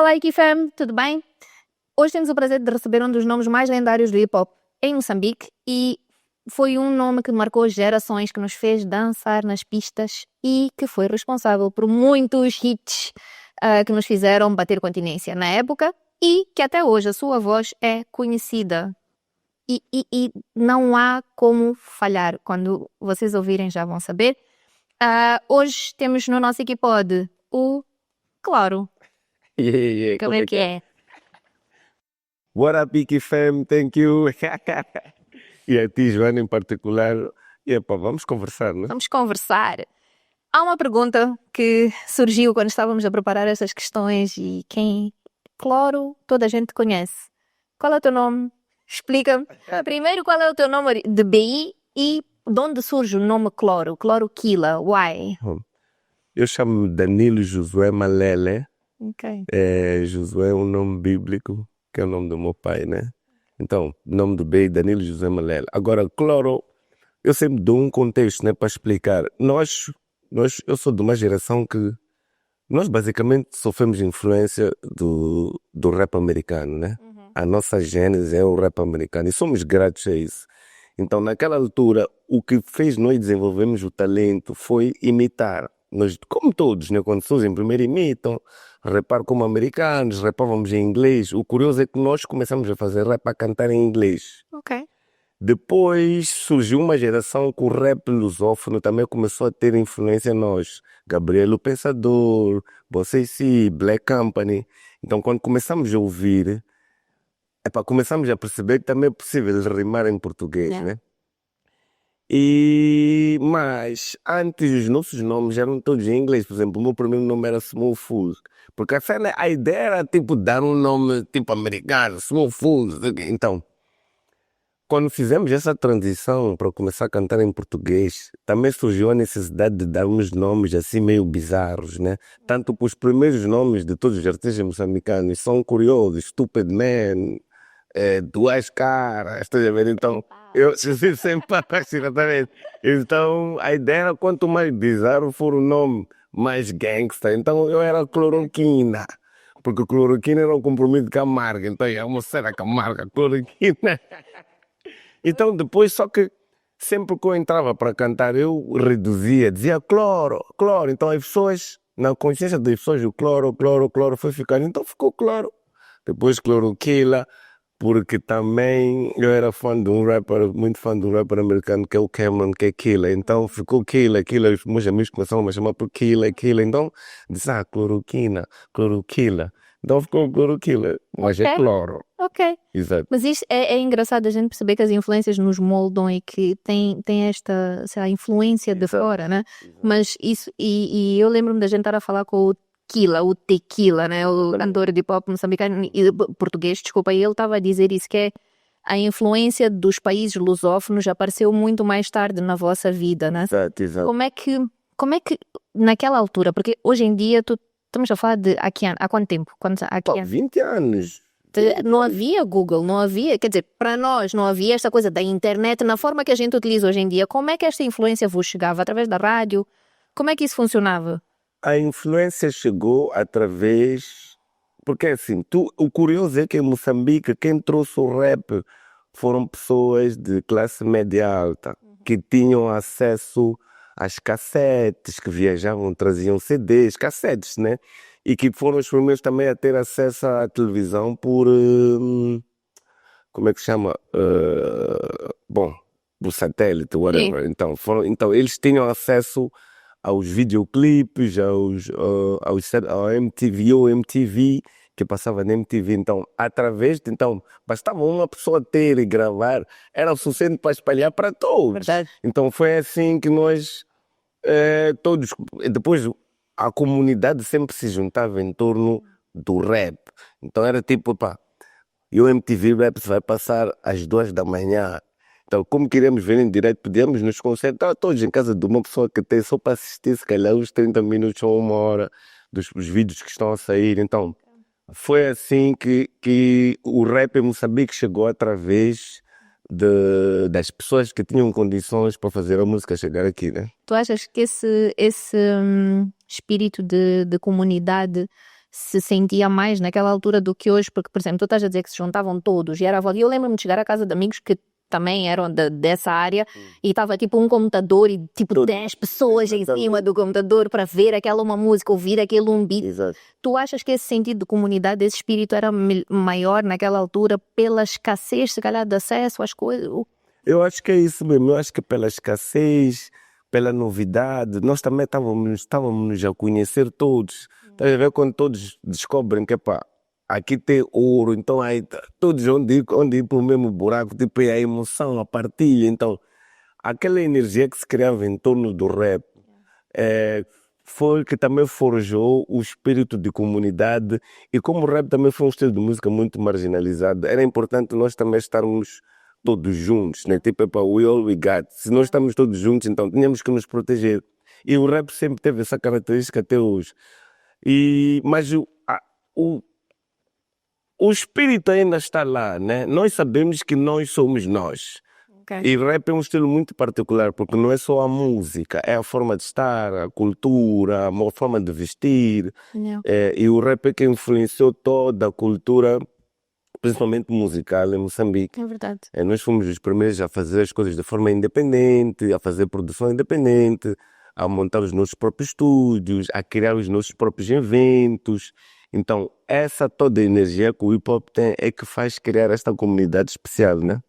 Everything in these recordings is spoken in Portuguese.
Olá, Ikifam, tudo bem? Hoje temos o prazer de receber um dos nomes mais lendários do hip-hop em Moçambique e foi um nome que marcou gerações, que nos fez dançar nas pistas e que foi responsável por muitos hits que nos fizeram bater continência na época e que até hoje a sua voz é conhecida. E não há como falhar. Quando vocês ouvirem já vão saber. Hoje temos no nosso Equipod o Cloro. Como é que é? What up, Iki Fam? Thank you. E a ti, Joana, em particular. E vamos conversar, né? Vamos conversar. Há uma pergunta que surgiu quando estávamos a preparar essas questões e Cloro, toda a gente conhece. Qual é o teu nome? Explica-me. Primeiro, qual é o teu nome de BI e de onde surge o nome Cloro? Cloro Kila, why? Eu chamo-me Danilo Josué Malele. Ok. Josué é um nome bíblico, que é o nome do meu pai, né? Então, nome do BI, Danilo Josué Malele. Agora, Cloro, eu sempre dou um contexto, né, para explicar. Eu sou de uma geração que nós basicamente sofremos influência do rap americano, né? A nossa gênese é o rap americano e somos gratos a isso. Então, naquela altura, o que fez nós desenvolvermos o talento foi imitar. Nós, como todos, né, quando surgem primeiro imitam, rapar como americanos, rapávamos em inglês. O curioso é que nós começamos a fazer rap a cantar em inglês. Ok. Depois surgiu uma geração que o rap lusófono também começou a ter influência em nós. Gabriel o Pensador, Bossy, Black Company. Então, quando começamos a ouvir, começamos a perceber que também é possível rimar em português, né? Mas antes os nossos nomes eram todos em inglês. Por exemplo, o meu primeiro nome era Small Fool. Porque a ideia era tipo dar um nome tipo americano, Small Fool. Então, quando fizemos essa transição para começar a cantar em português, também surgiu a necessidade de darmos nomes assim meio bizarros, né? Tanto para os primeiros nomes de todos os artistas moçambicanos são curiosos, Stupid Man, Duas Caras, estás a ver? Então, eu sempre exatamente. Então, a ideia era quanto mais bizarro for o nome, mais gangsta. Então, eu era Cloroquina, porque Cloroquina era um compromisso com a marca. Então, é uma cena com a marca, Cloroquina. Então, depois, só que sempre que eu entrava para cantar, eu reduzia, dizia cloro, cloro. Então, as pessoas, na consciência das pessoas, o cloro foi ficando. Então, ficou cloro. Depois, Cloroquila, porque também eu era fã de um rapper, muito fã de um rapper americano que é o Cameron, que é Killa. Então, ficou Killa. Os meus amigos começaram a me chamar por Killa. Então, disse, Cloroquina, Cloroquila. Então, ficou Cloroquila, mas é cloro. Ok. Exato. Mas isto é engraçado a gente perceber que as influências nos moldam e que tem esta, sei lá, influência de fora, né? Mas isso, e eu lembro-me da gente estar a falar com o Killa, o Tequila, né? O cantor de pop moçambicano e português, desculpa, e ele estava a dizer isso, que é a influência dos países lusófonos apareceu muito mais tarde na vossa vida, né? Exato. Como é que naquela altura, porque hoje em dia estamos a falar de há quanto tempo? 20 anos. Não havia Google, não havia, quer dizer, para nós não havia esta coisa da internet na forma que a gente utiliza hoje em dia. Como é que esta influência vos chegava? Através da rádio? Como é que isso funcionava? A influência chegou através... Porque assim, o curioso é que em Moçambique quem trouxe o rap foram pessoas de classe média alta, que tinham acesso às cassetes, que viajavam, traziam CDs, cassetes, né? E que foram os primeiros também a ter acesso à televisão por... como é que se chama? Por satélite, whatever. Então, eles tinham acesso aos videoclipes, ao MTV ou MTV, que passava na MTV. Então, bastava uma pessoa ter e gravar, era o suficiente para espalhar para todos. Verdade. Então, foi assim que nós todos... Depois, a comunidade sempre se juntava em torno do rap. Então, era tipo, e o MTV Rap vai passar às 2 da manhã. Então, como queríamos ver em direto, podíamos nos concentrar todos em casa de uma pessoa que tem só para assistir, se calhar, uns 30 minutos ou uma hora dos vídeos que estão a sair. Então, foi assim que o rap em Moçambique chegou através das pessoas que tinham condições para fazer a música chegar aqui, né? Tu achas que esse espírito de comunidade se sentia mais naquela altura do que hoje, porque, por exemplo, tu estás a dizer que se juntavam todos e era a volta. E eu lembro-me de chegar à casa de amigos que também eram dessa área e estava tipo um computador e tipo 10 pessoas em cima do computador para ver aquela uma música, ouvir aquele um beat. Exato. Tu achas que esse sentido de comunidade, esse espírito era maior naquela altura pela escassez, se calhar, de acesso às coisas? Eu acho que é isso mesmo. Eu acho que pela escassez, pela novidade, nós também estávamos a conhecer todos. Estás a ver quando todos descobrem que, pá, aqui tem ouro, então aí todos onde ir para o mesmo buraco, tipo, é a emoção, a partilha. Então, aquela energia que se criava em torno do rap foi que também forjou o espírito de comunidade. E como o rap também foi um estilo de música muito marginalizado, era importante nós também estarmos todos juntos, né? Tipo, é para we all we got. Se nós estamos todos juntos, então tínhamos que nos proteger. E o rap sempre teve essa característica até hoje. Mas o espírito ainda está lá, né? Nós sabemos que nós somos nós. Okay. E rap é um estilo muito particular, porque não é só a música, é a forma de estar, a cultura, a forma de vestir. Yeah. E o rap é que influenciou toda a cultura, principalmente musical, em Moçambique. É verdade. Nós fomos os primeiros a fazer as coisas de forma independente, a fazer produção independente, a montar os nossos próprios estúdios, a criar os nossos próprios eventos. Então, essa toda a energia que o hip-hop tem é que faz criar esta comunidade especial, né?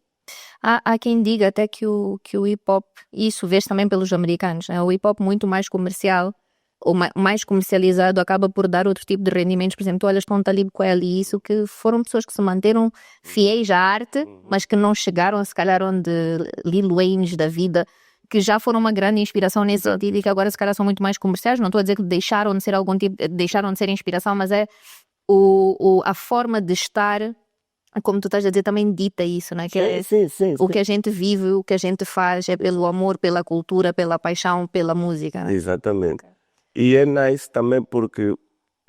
Há quem diga até que o hip-hop, isso vês também pelos americanos, né? O hip-hop muito mais comercial, ou mais comercializado, acaba por dar outro tipo de rendimentos. Por exemplo, tu olhas para um Talib Kweli e isso, que foram pessoas que se manteram fiéis à arte, mas que não chegaram, se calhar, onde Lil Wayne da vida, que já foram uma grande inspiração nesse sentido e que agora se calhar são muito mais comerciais. Não estou a dizer que deixaram de ser algum tipo, deixaram de ser inspiração, mas é a forma de estar, como tu estás a dizer, também dita isso, né? Que Sim. o que a gente vive, o que a gente faz é pelo amor, pela cultura, pela paixão, pela música, né? Exatamente. E é nice também porque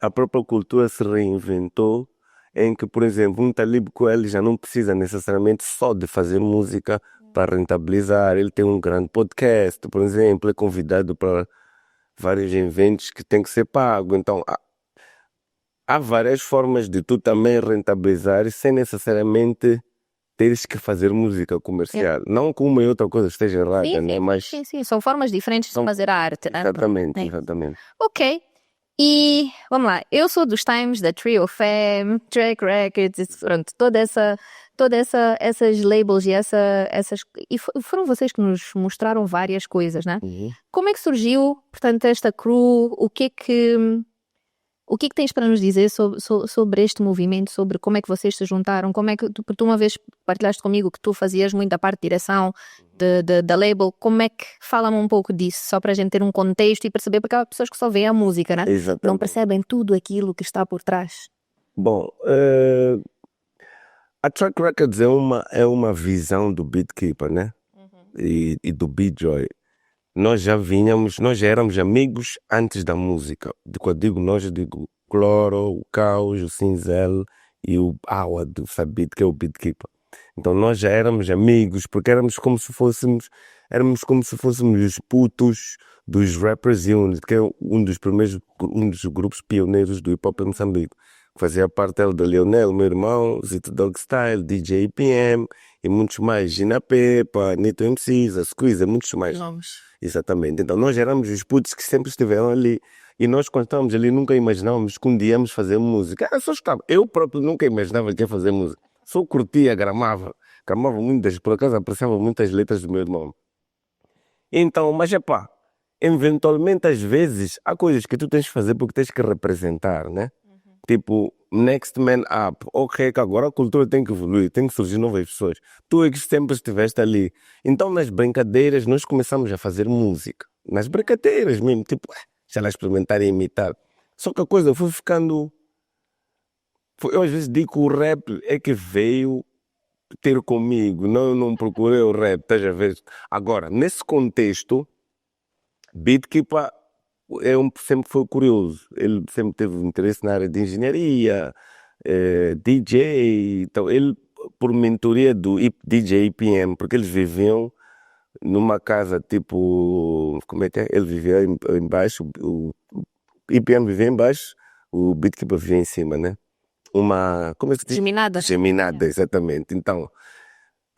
a própria cultura se reinventou, em que, por exemplo, um Talib Kweli já não precisa necessariamente só de fazer música para rentabilizar. Ele tem um grande podcast, por exemplo, é convidado para vários eventos que tem que ser pago. Então, há várias formas de tu também rentabilizar sem necessariamente teres que fazer música comercial. Não que uma e outra coisa esteja errada, né? Mas Sim. São formas diferentes de fazer a arte, né? Exatamente. Ok. E, vamos lá, eu sou dos times da Trio Fame, Track Records, pronto, essas labels e foram vocês que nos mostraram várias coisas, né? Como é que surgiu, portanto, esta crew? O que é que tens para nos dizer sobre este movimento, sobre como é que vocês se juntaram? Como é que tu uma vez partilhaste comigo que tu fazias muito a parte de direção da label? Como é que, fala-me um pouco disso, só para a gente ter um contexto e perceber, porque há pessoas que só veem a música, né? Exatamente. Não percebem tudo aquilo que está por trás. Bom, a Track Records é uma visão do Beatkeeper, né? E do B-Joy. Nós já éramos amigos antes da música. Quando eu digo nós, eu digo Cloro, o Caos, o Cinzel e o Awa do Sabit, que é o Beatkeeper. Então nós já éramos amigos, porque éramos como se fôssemos os putos dos Rappers Unit, que é um dos grupos pioneiros do hip-hop em Moçambique. Fazia parte do Leonel, meu irmão, Zito Dog Style, DJ IPM e muitos mais. Gina Pepa, Nito MCs, a Squeeze, muitos mais. Nomes. Exatamente. Então nós éramos os putos que sempre estiveram ali. E nós, quando estávamos ali, nunca imaginávamos que um dia íamos fazer música. Era só estar. Eu próprio nunca imaginava que ia fazer música. Só curtia, gramava muitas, por acaso apreciava muitas letras do meu irmão. Então, mas eventualmente às vezes há coisas que tu tens que fazer porque tens que representar, né? Tipo, next man up. Ok, que agora a cultura tem que evoluir, tem que surgir novas pessoas. Tu é que sempre estiveste ali. Então, nas brincadeiras, nós começamos a fazer música. Nas brincadeiras mesmo, tipo, já lá experimentar e imitar. Só que a coisa foi ficando... Eu às vezes digo que o rap é que veio ter comigo. Não, eu não procurei o rap, estás a ver? Agora, nesse contexto, Beatkeeper sempre foi curioso. Ele sempre teve interesse na área de engenharia, DJ. Então, ele, por mentoria do DJ IPM, porque eles viviam numa casa tipo... Como é que é? Ele vivia embaixo, o IPM vivia embaixo, o Beatkeeper vivia em cima, né? Como é que se diz? Geminada. Geminada, exatamente. Então,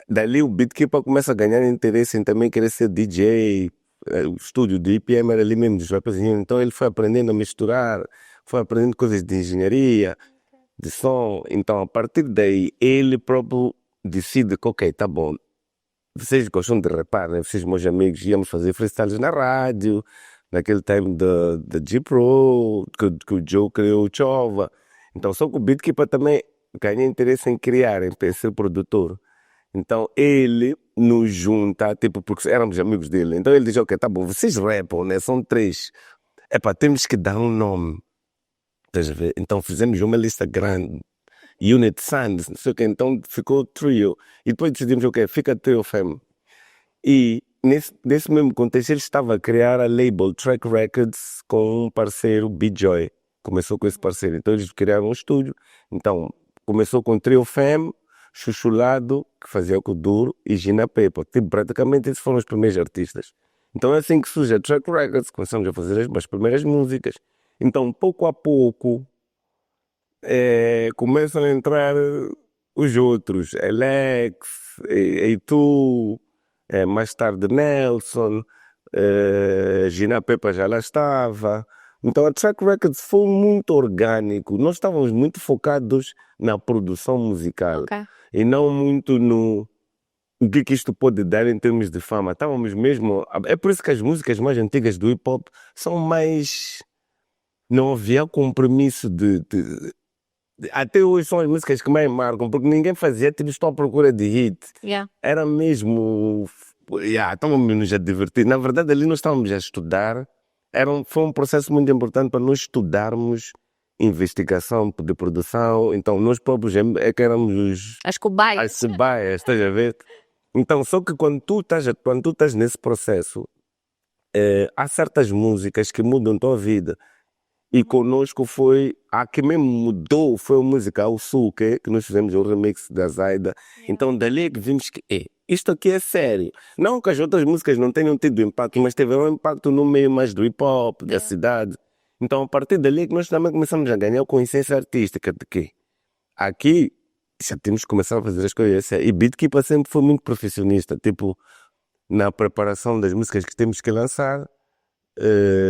dali o Beatkeeper começa a ganhar interesse em também querer ser DJ. O estúdio de IPM era ali mesmo dos rapazinhos. Então ele foi aprendendo a misturar, foi aprendendo coisas de engenharia, de som. Então, a partir daí, ele próprio decide que, ok, tá bom. Vocês gostam de rapar, né? Vocês, meus amigos, íamos fazer freestyles na rádio, naquele time da G-Pro, que o Joe criou o Chova. Então, só que o Beatkeeper também ganha interesse em criar, em ser produtor. Então, ele nos junta, tipo, porque éramos amigos dele. Então, ele diz, ok, tá bom, vocês rapam, né? São 3. Epá, temos que dar um nome. Estás a ver? Então, fizemos uma lista grande. Unit Sons, não sei o quê. Então, ficou Trio. E depois decidimos, ok, fica Trio Fam. E nesse mesmo contexto ele estava a criar a label Track Records com um parceiro, B-Joy. Começou com esse parceiro. Então eles criaram um estúdio. Então começou com Trio Fam, Chuchulado, que fazia o Kuduro, e Gina Pepa. Tipo, praticamente esses foram os primeiros artistas. Então é assim que surge a Track Records. Começamos a fazer as primeiras músicas. Então pouco a pouco começam a entrar os outros. Alex, Eitu, mais tarde Nelson, Gina Pepa já lá estava. Então a Track Records foi muito orgânico. Nós estávamos muito focados na produção musical e não muito no o que isto pode dar em termos de fama. Estávamos mesmo. É por isso que as músicas mais antigas do hip hop são mais. Não havia compromisso até hoje são as músicas que mais marcam, porque ninguém fazia, tipo, estou à procura de hit. Era mesmo. Estávamos a divertir. Na verdade, ali nós estávamos a estudar. Foi um processo muito importante para nós estudarmos investigação de produção. Então, nós próprios é que éramos as cobaias. As cobaias, estás a ver? Então, só que quando tu estás nesse processo, há certas músicas que mudam a tua vida. E conosco a que mesmo mudou foi a música Ao Sul, que nós fizemos o remix da Zaida. Então dali é que vimos que isto aqui é sério. Não que as outras músicas não tenham tido impacto, mas teve um impacto no meio mais do hip hop, da cidade. Então a partir dali é que nós também começamos a ganhar consciência artística de que aqui já temos que começar a fazer as coisas. E Beatkeeper sempre foi muito profissionista, tipo, na preparação das músicas que temos que lançar.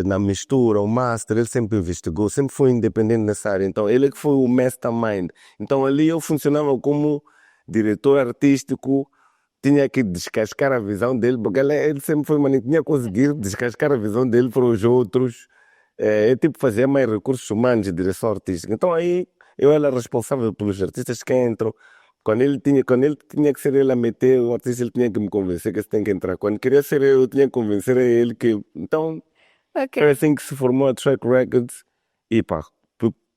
Na mistura, o master, ele sempre investigou, sempre foi independente nessa área. Então ele é que foi o mastermind. Então ali eu funcionava como diretor artístico, tinha que descascar a visão dele, porque ele sempre foi maníaco, tinha conseguido descascar a visão dele para os outros. Eu tipo fazia mais recursos humanos de direção artística. Então aí eu era responsável pelos artistas que entram. Quando ele tinha que ser ele a meter o artista, ele tinha que me convencer que esse tem que entrar. Quando queria ser eu tinha que convencer a ele que. Então foi assim que se formou a Track Records. E pá,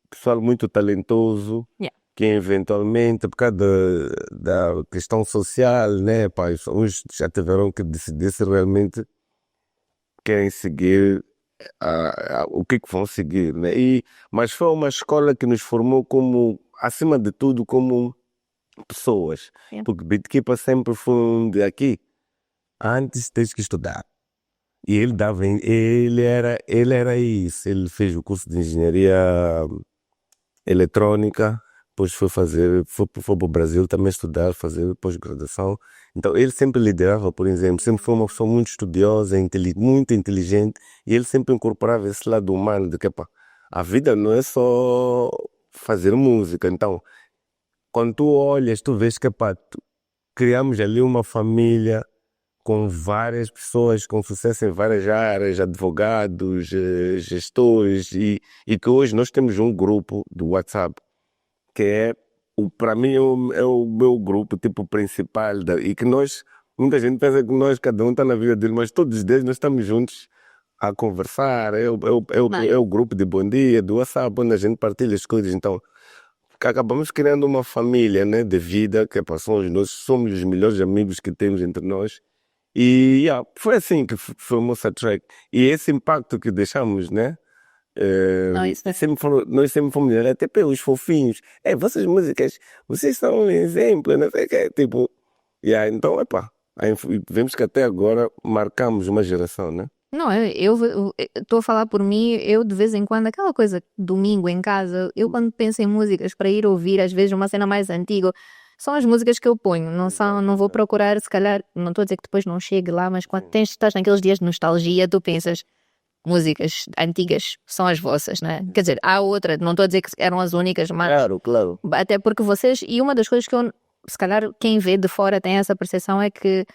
pessoal muito talentoso, que eventualmente, por causa da questão social, né, pá, uns já tiveram que decidir se realmente querem seguir o que vão seguir, né? Mas foi uma escola que nos formou como, acima de tudo, como pessoas. Porque Beatkeeper sempre foi de aqui. Antes tens que estudar. E ele era isso. Ele fez o curso de engenharia eletrônica, depois foi para o Brasil também estudar, fazer pós-graduação. Então ele sempre liderava, por exemplo, sempre foi uma pessoa muito estudiosa, muito inteligente, e ele sempre incorporava esse lado humano de que a vida não é só fazer música. Então, quando tu olhas, tu vês que criamos ali uma família com várias pessoas com sucesso em várias áreas, advogados, gestores, e que hoje nós temos um grupo do WhatsApp que para mim é o meu grupo tipo principal, e que muita gente pensa que cada um está na vida dele, mas todos os dias nós estamos juntos a conversar, é o grupo de bom dia, do WhatsApp, onde a gente partilha as coisas. Então acabamos criando uma família, né, de vida, que somos os melhores amigos que temos entre nós. E foi assim que formou essa track. E esse impacto que deixamos, né? Nós sempre fomos até os fofinhos. Vossas músicas, vocês são um exemplo, não sei o que. Tipo, então, vemos que até agora marcamos uma geração, né? Não, eu estou a falar por mim, eu de vez em quando, aquela coisa, domingo em casa, eu quando penso em músicas para ir ouvir, às vezes uma cena mais antiga, são as músicas que eu ponho, não vou procurar, se calhar, não estou a dizer que depois não chegue lá, mas quando estás naqueles dias de nostalgia, tu pensas, músicas antigas são as vossas, né? Quer dizer, há outra, não estou a dizer que eram as únicas, mas Claro. até porque vocês, e uma das coisas que eu, se calhar quem vê de fora tem essa percepção é que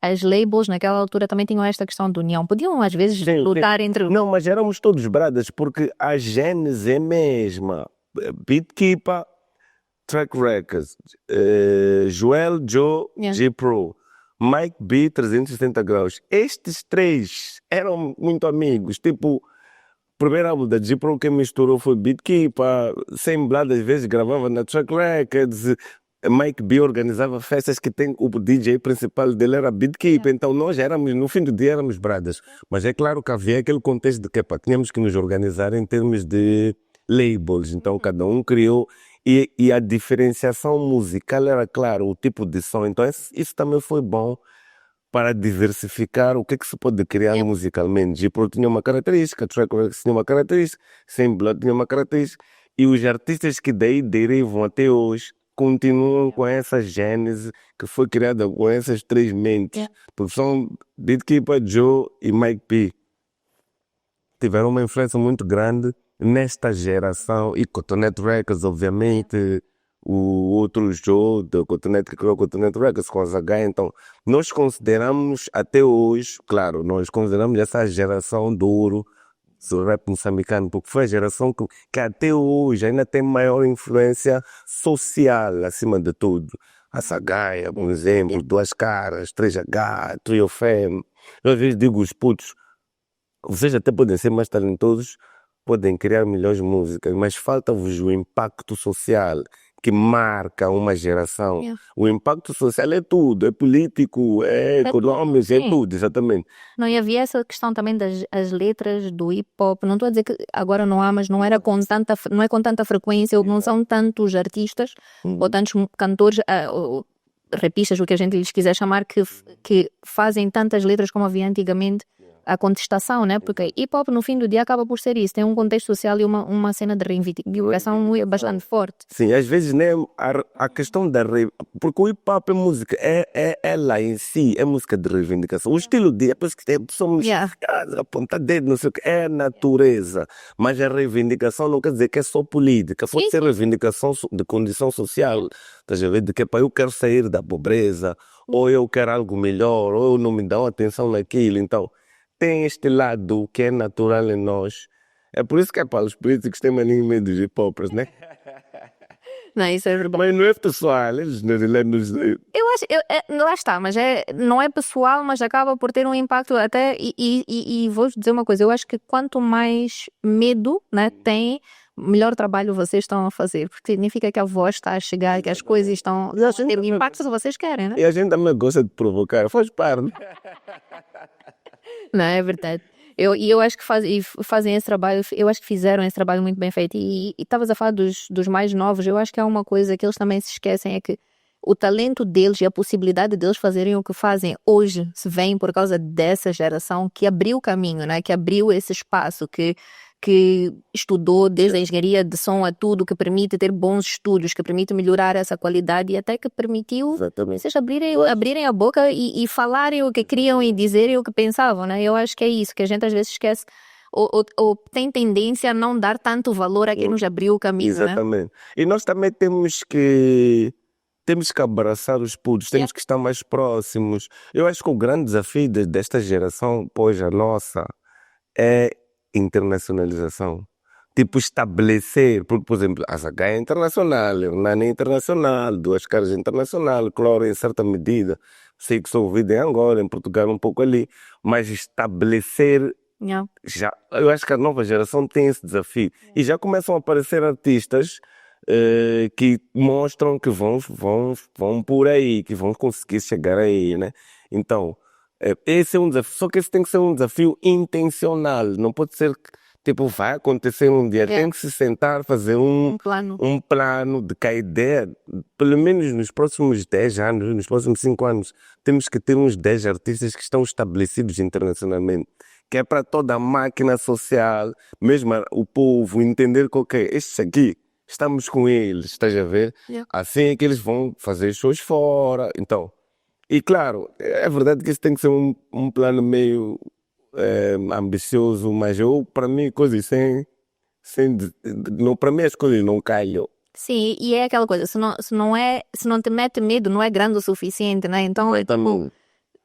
as labels naquela altura também tinham esta questão de união. Podiam às vezes Sim, lutar entre... Não, mas éramos todos bradas, porque a gênese é mesma. Beatkeeper, Track Records, Joel, Joe, Yeah. G-Pro, Mike B, 360 graus. Estes três eram muito amigos. Tipo, o primeiro álbum da G-Pro que misturou foi Beatkeeper, Sem Blood às vezes gravava na Track Records, Mike B organizava festas que tem o DJ principal dele era Beatkeeper, então nós éramos, no fim do dia éramos bradas. Mas é claro que havia aquele contexto de que pá, tínhamos que nos organizar em termos de labels, então cada um criou e a diferenciação musical era claro, o tipo de som, então isso também foi bom para diversificar o que é que se pode criar Yep. musicalmente. G-Pro tinha uma característica, Track Records tinha uma característica, Sem Blood tinha uma característica, e os artistas que daí derivam até hoje continuam com essa gênese que foi criada com essas três mentes, Yeah. porque são Beatkeeper, Joe e Mike P. Tiveram uma influência muito grande nesta geração, e Cotonete Records, obviamente, o outro Joe do Cotonete que criou o Cotonete Records com a Zagai. Então, nós consideramos até hoje, claro, nós consideramos essa geração de ouro do rap moçambicano, porque foi a geração que até hoje ainda tem maior influência social, acima de tudo. A Sagaia, por exemplo, Duas Caras, 3H, Trio Femme. Eu às vezes digo os putos, vocês até podem ser mais talentosos, podem criar melhores músicas, mas falta-vos o impacto social que marca uma geração. Yeah. O impacto social é tudo, é político, é econômico, é Sim. tudo, exatamente. Não, e havia essa questão também das as letras do hip hop. Não estou a dizer que agora não há, mas não era com tanta, não é com tanta frequência, ou não são tantos artistas ou tantos cantores, ou rapistas, o que a gente lhes quiser chamar, que fazem tantas letras como havia antigamente. A contestação, né? Porque hip hop no fim do dia acaba por ser isso, tem um contexto social e uma cena de reivindicação bastante forte. Sim, às vezes né, a questão porque o hip hop é música, ela em si é música de reivindicação. O estilo de, é por isso que somos Yeah. apontar dedo, não sei o que, é natureza. Mas a reivindicação não quer dizer que é só política, pode Sim, ser reivindicação de condição social. Estás a ver? De que pá, eu quero sair da pobreza, ou eu quero algo melhor, ou eu não me dão atenção naquilo. Então, tem este lado que é natural em nós. É por isso que pá, os políticos têm mania meio dos hip-hoppers, né? não, isso é verdade. Mas não é pessoal, eles Eu acho, lá está, mas não é pessoal, mas acaba por ter um impacto até, e vou-vos dizer uma coisa, eu acho que quanto mais medo, né, tem, melhor trabalho vocês estão a fazer, porque significa que a voz está a chegar, que as coisas estão a ter o impacto que vocês querem, né? E a gente também gosta de provocar, faz parte. Não, é verdade. Eu acho que fazem esse trabalho, eu acho que fizeram esse trabalho muito bem feito. E estavas a falar dos mais novos, eu acho que há uma coisa que eles também se esquecem, é que o talento deles e a possibilidade deles fazerem o que fazem hoje se vem por causa dessa geração que abriu o caminho, né? Que abriu esse espaço, que estudou desde a engenharia de som a tudo, que permite ter bons estúdios, que permite melhorar essa qualidade e até que permitiu Exatamente. vocês abrirem a boca e falarem o que queriam e dizerem o que pensavam, né? Eu acho que é isso, que a gente às vezes esquece ou tem tendência a não dar tanto valor a quem nos abriu o caminho, né? Exatamente. E nós também temos que abraçar os putos, temos que estar mais próximos. Eu acho que o grande desafio desta geração, pois a nossa, é internacionalização. Tipo, estabelecer, porque, por exemplo, a Zaga é internacional, Hernani é internacional, Duas Caras é internacional, Cloro em certa medida, sei que sou ouvido em Angola, em Portugal um pouco ali, mas estabelecer, Yeah. já, eu acho que a nova geração tem esse desafio. E já começam a aparecer artistas que mostram que vão por aí, que vão conseguir chegar aí, né? Então, esse é um desafio, só que esse tem que ser um desafio intencional, não pode ser que, tipo, vai acontecer um dia, tem que se sentar, fazer um plano de que a ideia, pelo menos nos próximos 10 anos, nos próximos 5 anos, temos que ter uns 10 artistas que estão estabelecidos internacionalmente, que é para toda a máquina social, mesmo o povo, entender que, ok, estes aqui, estamos com eles, estás a ver? Yeah. Assim é que eles vão fazer shows fora, então. E claro, é verdade que isso tem que ser um plano meio ambicioso, mas eu, para mim, coisas não, para mim as coisas não calham. Sim, e é aquela coisa, se não te mete medo, não é grande o suficiente, né? Então, Também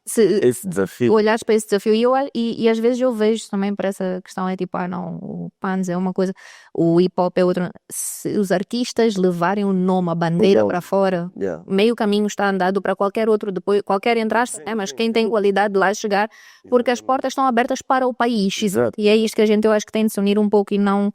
se esse desafio. olhares para esse desafio, e às vezes eu vejo também para essa questão, é tipo, não, o Pans é uma coisa, o hip hop é outra. Se os artistas levarem o nome, a bandeira Então, para fora, yeah. meio caminho está andado para qualquer outro, depois, qualquer entrar, né? Mas quem tem qualidade de lá chegar, porque as portas estão abertas para o país. Exato. E é isto que eu acho que tem de se unir um pouco e não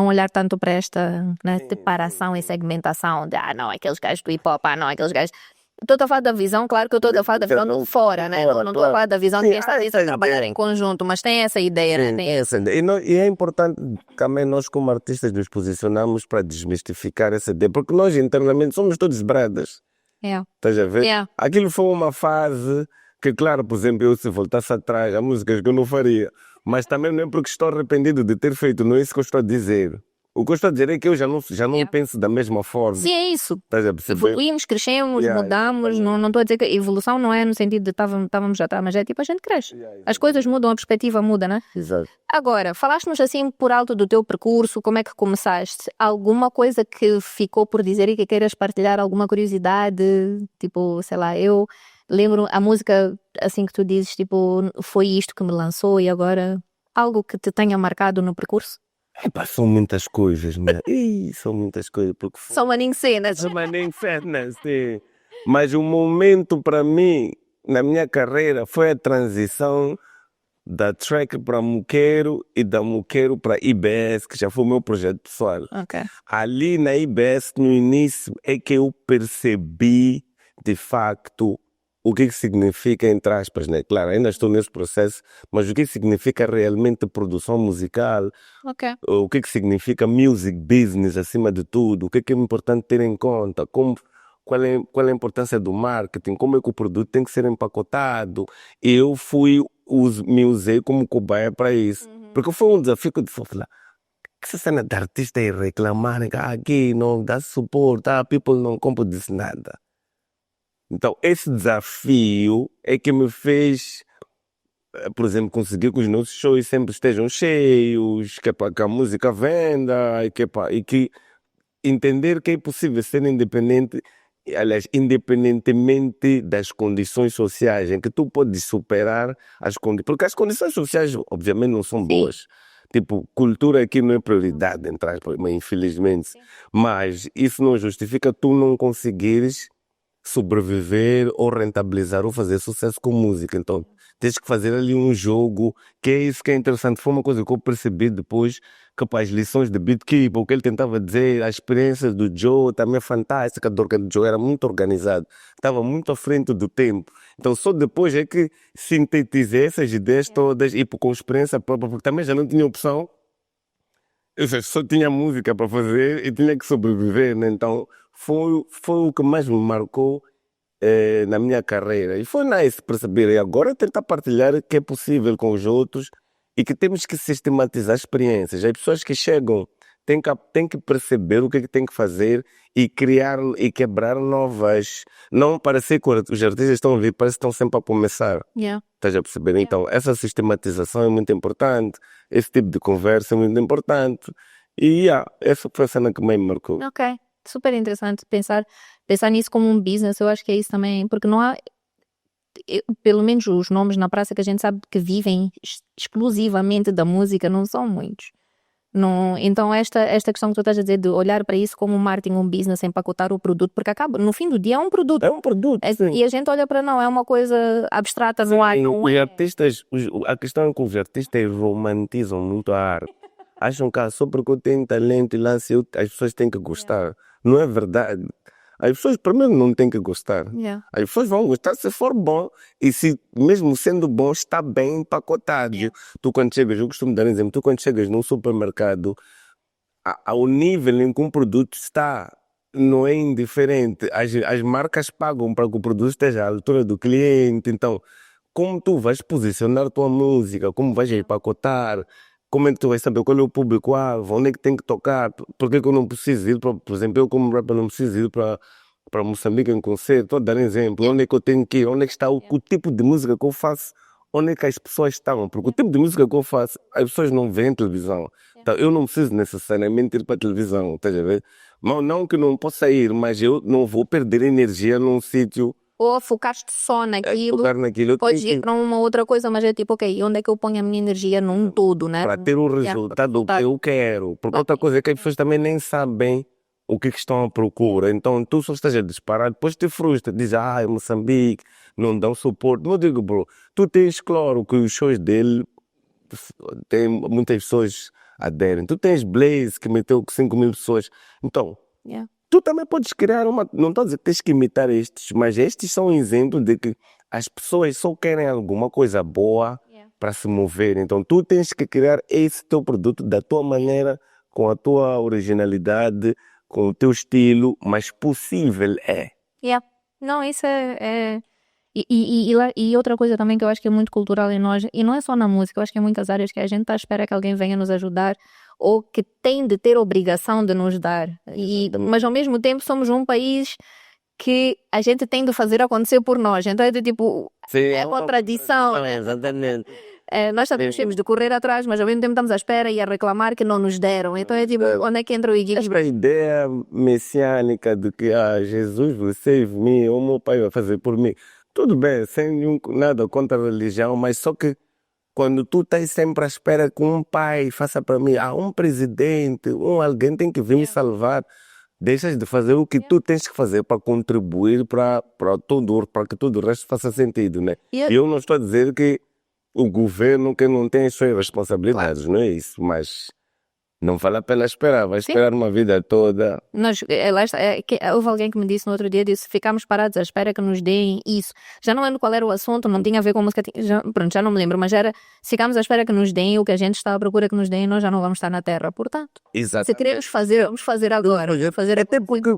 olhar tanto para esta, né, separação e segmentação de, não, aqueles gajos do hip hop, não, aqueles gajos. Estou a falar da visão, claro que eu estou a falar da visão de fora, né? Não estou a falar da visão de quem está a trabalhar em conjunto, mas tem essa ideia, né? Tem Essa ideia. E é importante também nós, como artistas, nos posicionarmos para desmistificar essa ideia, porque nós internamente somos todos bradas. É. Estás a ver? Yeah. Aquilo foi uma fase que, claro, por exemplo, eu se voltasse atrás, há músicas que eu não faria, mas também não é porque estou arrependido de ter feito, não é isso que eu estou a dizer. O que eu estou a dizer é que eu já não Yeah. penso da mesma forma. Sim, é isso. Estás a perceber? Evoluímos, crescemos, Yeah, mudamos. Não estou a dizer que a evolução não é no sentido de estávamos já, mas é tipo a gente cresce. As coisas mudam, a perspectiva muda, né? Exato. Agora, falaste-nos assim por alto do teu percurso, como é que começaste? Alguma coisa que ficou por dizer e que queiras partilhar? Alguma curiosidade? Tipo, sei lá, eu lembro a música assim que tu dizes, tipo, foi isto que me lançou e agora algo que te tenha marcado no percurso? Epá, são muitas coisas, né? São muitas coisas. Porque São maninho cenas. sim. Mas o momento para mim, na minha carreira, foi a transição da track para Muqueiro e da Muqueiro para IBS, que já foi o meu projeto pessoal. Ok. Ali na IBS, no início, é que eu percebi, de facto, o que significa, entre aspas, né? Claro, ainda estou nesse processo, mas o que significa realmente produção musical, Ok. o que significa music business acima de tudo, o que é importante ter em conta, qual é a importância do marketing, como é que o produto tem que ser empacotado. E eu me usei como cobaia para isso. Porque foi um desafio que eu disse, que essa cena de artista e reclamar, aqui não dá suporte, people não compram disso nada. Então, esse desafio é que me fez, por exemplo, conseguir que os nossos shows sempre estejam cheios, que é para que a música venda, e que entender que é possível ser independente, aliás, independentemente das condições sociais, em que tu podes superar as condições, porque as condições sociais, obviamente, não são boas. Tipo, cultura aqui não é prioridade, entre aspas, mas infelizmente. Mas isso não justifica tu não conseguires sobreviver ou rentabilizar ou fazer sucesso com música. Então, tens que fazer ali um jogo, que é isso que é interessante. Foi uma coisa que eu percebi depois, que as lições de BeatKeeper, o que ele tentava dizer, a experiência do Joe também é fantástica, do Joe era muito organizado, estava muito à frente do tempo. Então, só depois é que sintetizei essas ideias todas e com experiência própria, porque também já não tinha opção. Eu só tinha música para fazer e tinha que sobreviver, né? Então foi o que mais me marcou na minha carreira. E foi nice perceber. E agora tentar partilhar o que é possível com os outros e que temos que sistematizar experiências. As pessoas que chegam têm que perceber o que é que têm que fazer e criar e quebrar novas. Não parecer que os artistas estão a vir, parece que estão sempre a começar. Yeah. Estás a perceber? Então, essa sistematização é muito importante, esse tipo de conversa é muito importante. E essa foi a cena que mais me marcou. Ok, super interessante pensar nisso como um business. Eu acho que é isso também, porque não há, pelo menos os nomes na praça que a gente sabe que vivem exclusivamente da música não são muitos. Não, então esta questão que tu estás a dizer de olhar para isso como um marketing, um business, empacotar o produto, porque acaba, no fim do dia é um produto. É um produto, sim. E a gente olha para não, é uma coisa abstrata no ar. Os artistas, a questão é que os artistas romantizam muito a arte. Acham que só porque eu tenho talento e lance, as pessoas têm que gostar. Não é verdade. As pessoas primeiro não têm que gostar. Yeah. As pessoas vão gostar se for bom e se mesmo sendo bom está bem empacotado. Tu quando chegas, eu costumo dar um exemplo, tu quando chegas num supermercado, ao nível em que um produto está, não é indiferente. As marcas pagam para que o produto esteja à altura do cliente. Então, como tu vais posicionar a tua música, como vais empacotar, como é que tu vais saber qual é o público-alvo, onde é que tem que tocar, porque que eu não preciso ir, por exemplo, eu como rapper não preciso ir para Moçambique em concerto, estou a dar um exemplo, onde é que eu tenho que ir, onde é que está o tipo de música que eu faço, onde é que as pessoas estão, porque o tipo de música que eu faço, as pessoas não veem televisão, então eu não preciso necessariamente ir para a televisão, estás a ver? Não que não possa ir, mas eu não vou perder energia num sítio. Ou focaste só naquilo, Focar naquilo, eu podes tenho ir que, para uma outra coisa, mas é tipo, ok, onde é que eu ponho a minha energia num todo, né? para ter o Yeah, resultado que resultado. eu quero. Porque Claro. outra coisa é que as pessoas também nem sabem o que estão à procura. Então tu só estás a disparar, depois te frustra, diz, Moçambique, não dão suporte. Eu digo, bro, tu tens, claro, que os shows dele tem muitas pessoas aderem. Tu tens Blaze que meteu 5.000 pessoas. Então, Yeah. tu também podes criar uma. Não estou a dizer que tens que imitar estes, mas estes são um exemplo de que as pessoas só querem alguma coisa boa Yeah. para se mover. Então tu tens que criar esse teu produto da tua maneira, com a tua originalidade, com o teu estilo, mas possível é. Yeah. Não, isso é. E outra coisa também que eu acho que é muito cultural em nós, e não é só na música, eu acho que em muitas áreas que a gente está à espera que alguém venha nos ajudar ou que tem de ter obrigação de nos dar. Mas ao mesmo tempo somos um país que a gente tem de fazer acontecer por nós. Então é de tipo, Sim, é contradição. Exatamente. Nós também temos de correr atrás, mas ao mesmo tempo estamos à espera e a reclamar que não nos deram. Então é tipo, onde é que entra o equilíbrio? Esta ideia messiânica de que Jesus will save me, o meu pai vai fazer por mim. Tudo bem, sem nada contra a religião, mas só que quando tu estás sempre à espera que um pai faça para mim, um presidente, alguém tem que vir me salvar, deixas de fazer o que tu tens que fazer para contribuir para que todo o resto faça sentido, né? E eu não estou a dizer que o governo que não tem as suas responsabilidades, não é isso, mas não vale a pena esperar, vai esperar uma vida toda. Houve alguém que me disse no outro dia, disse, ficamos parados à espera que nos deem isso. Já não lembro qual era o assunto, não tinha a ver com música, já não me lembro, mas era, se ficamos à espera que nos deem o que a gente está à procura que nos deem, nós já não vamos estar na Terra. Portanto, se queremos fazer, vamos fazer agora. Fazer Até porque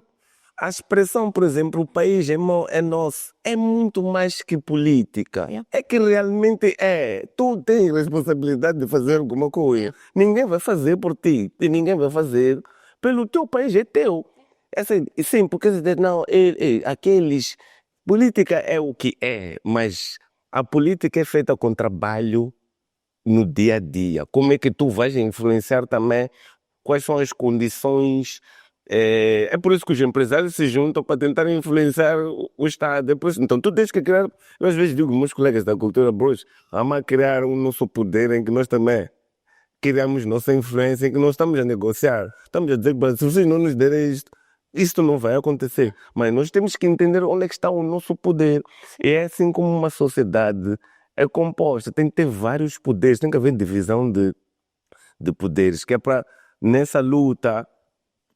a expressão, por exemplo, o país é nosso, é muito mais que política. Yeah. É que realmente é. Tu tens responsabilidade de fazer alguma coisa. Ninguém vai fazer por ti. E ninguém vai fazer pelo teu país, é teu. Sim, porque não, aqueles. Política é o que é, mas a política é feita com trabalho no dia a dia. Como é que tu vais influenciar também? Quais são as condições? É por isso que os empresários se juntam para tentar influenciar o Estado. Depois, então, tu tens que criar. Eu às vezes digo, meus colegas da cultura, bros, vamos a criar um nosso poder em que nós também criamos nossa influência, em que nós estamos a negociar. Estamos a dizer, se vocês não nos derem isto não vai acontecer. Mas nós temos que entender onde é que está o nosso poder. E é assim como uma sociedade é composta. Tem que ter vários poderes, tem que haver divisão de poderes, que é para, nessa luta,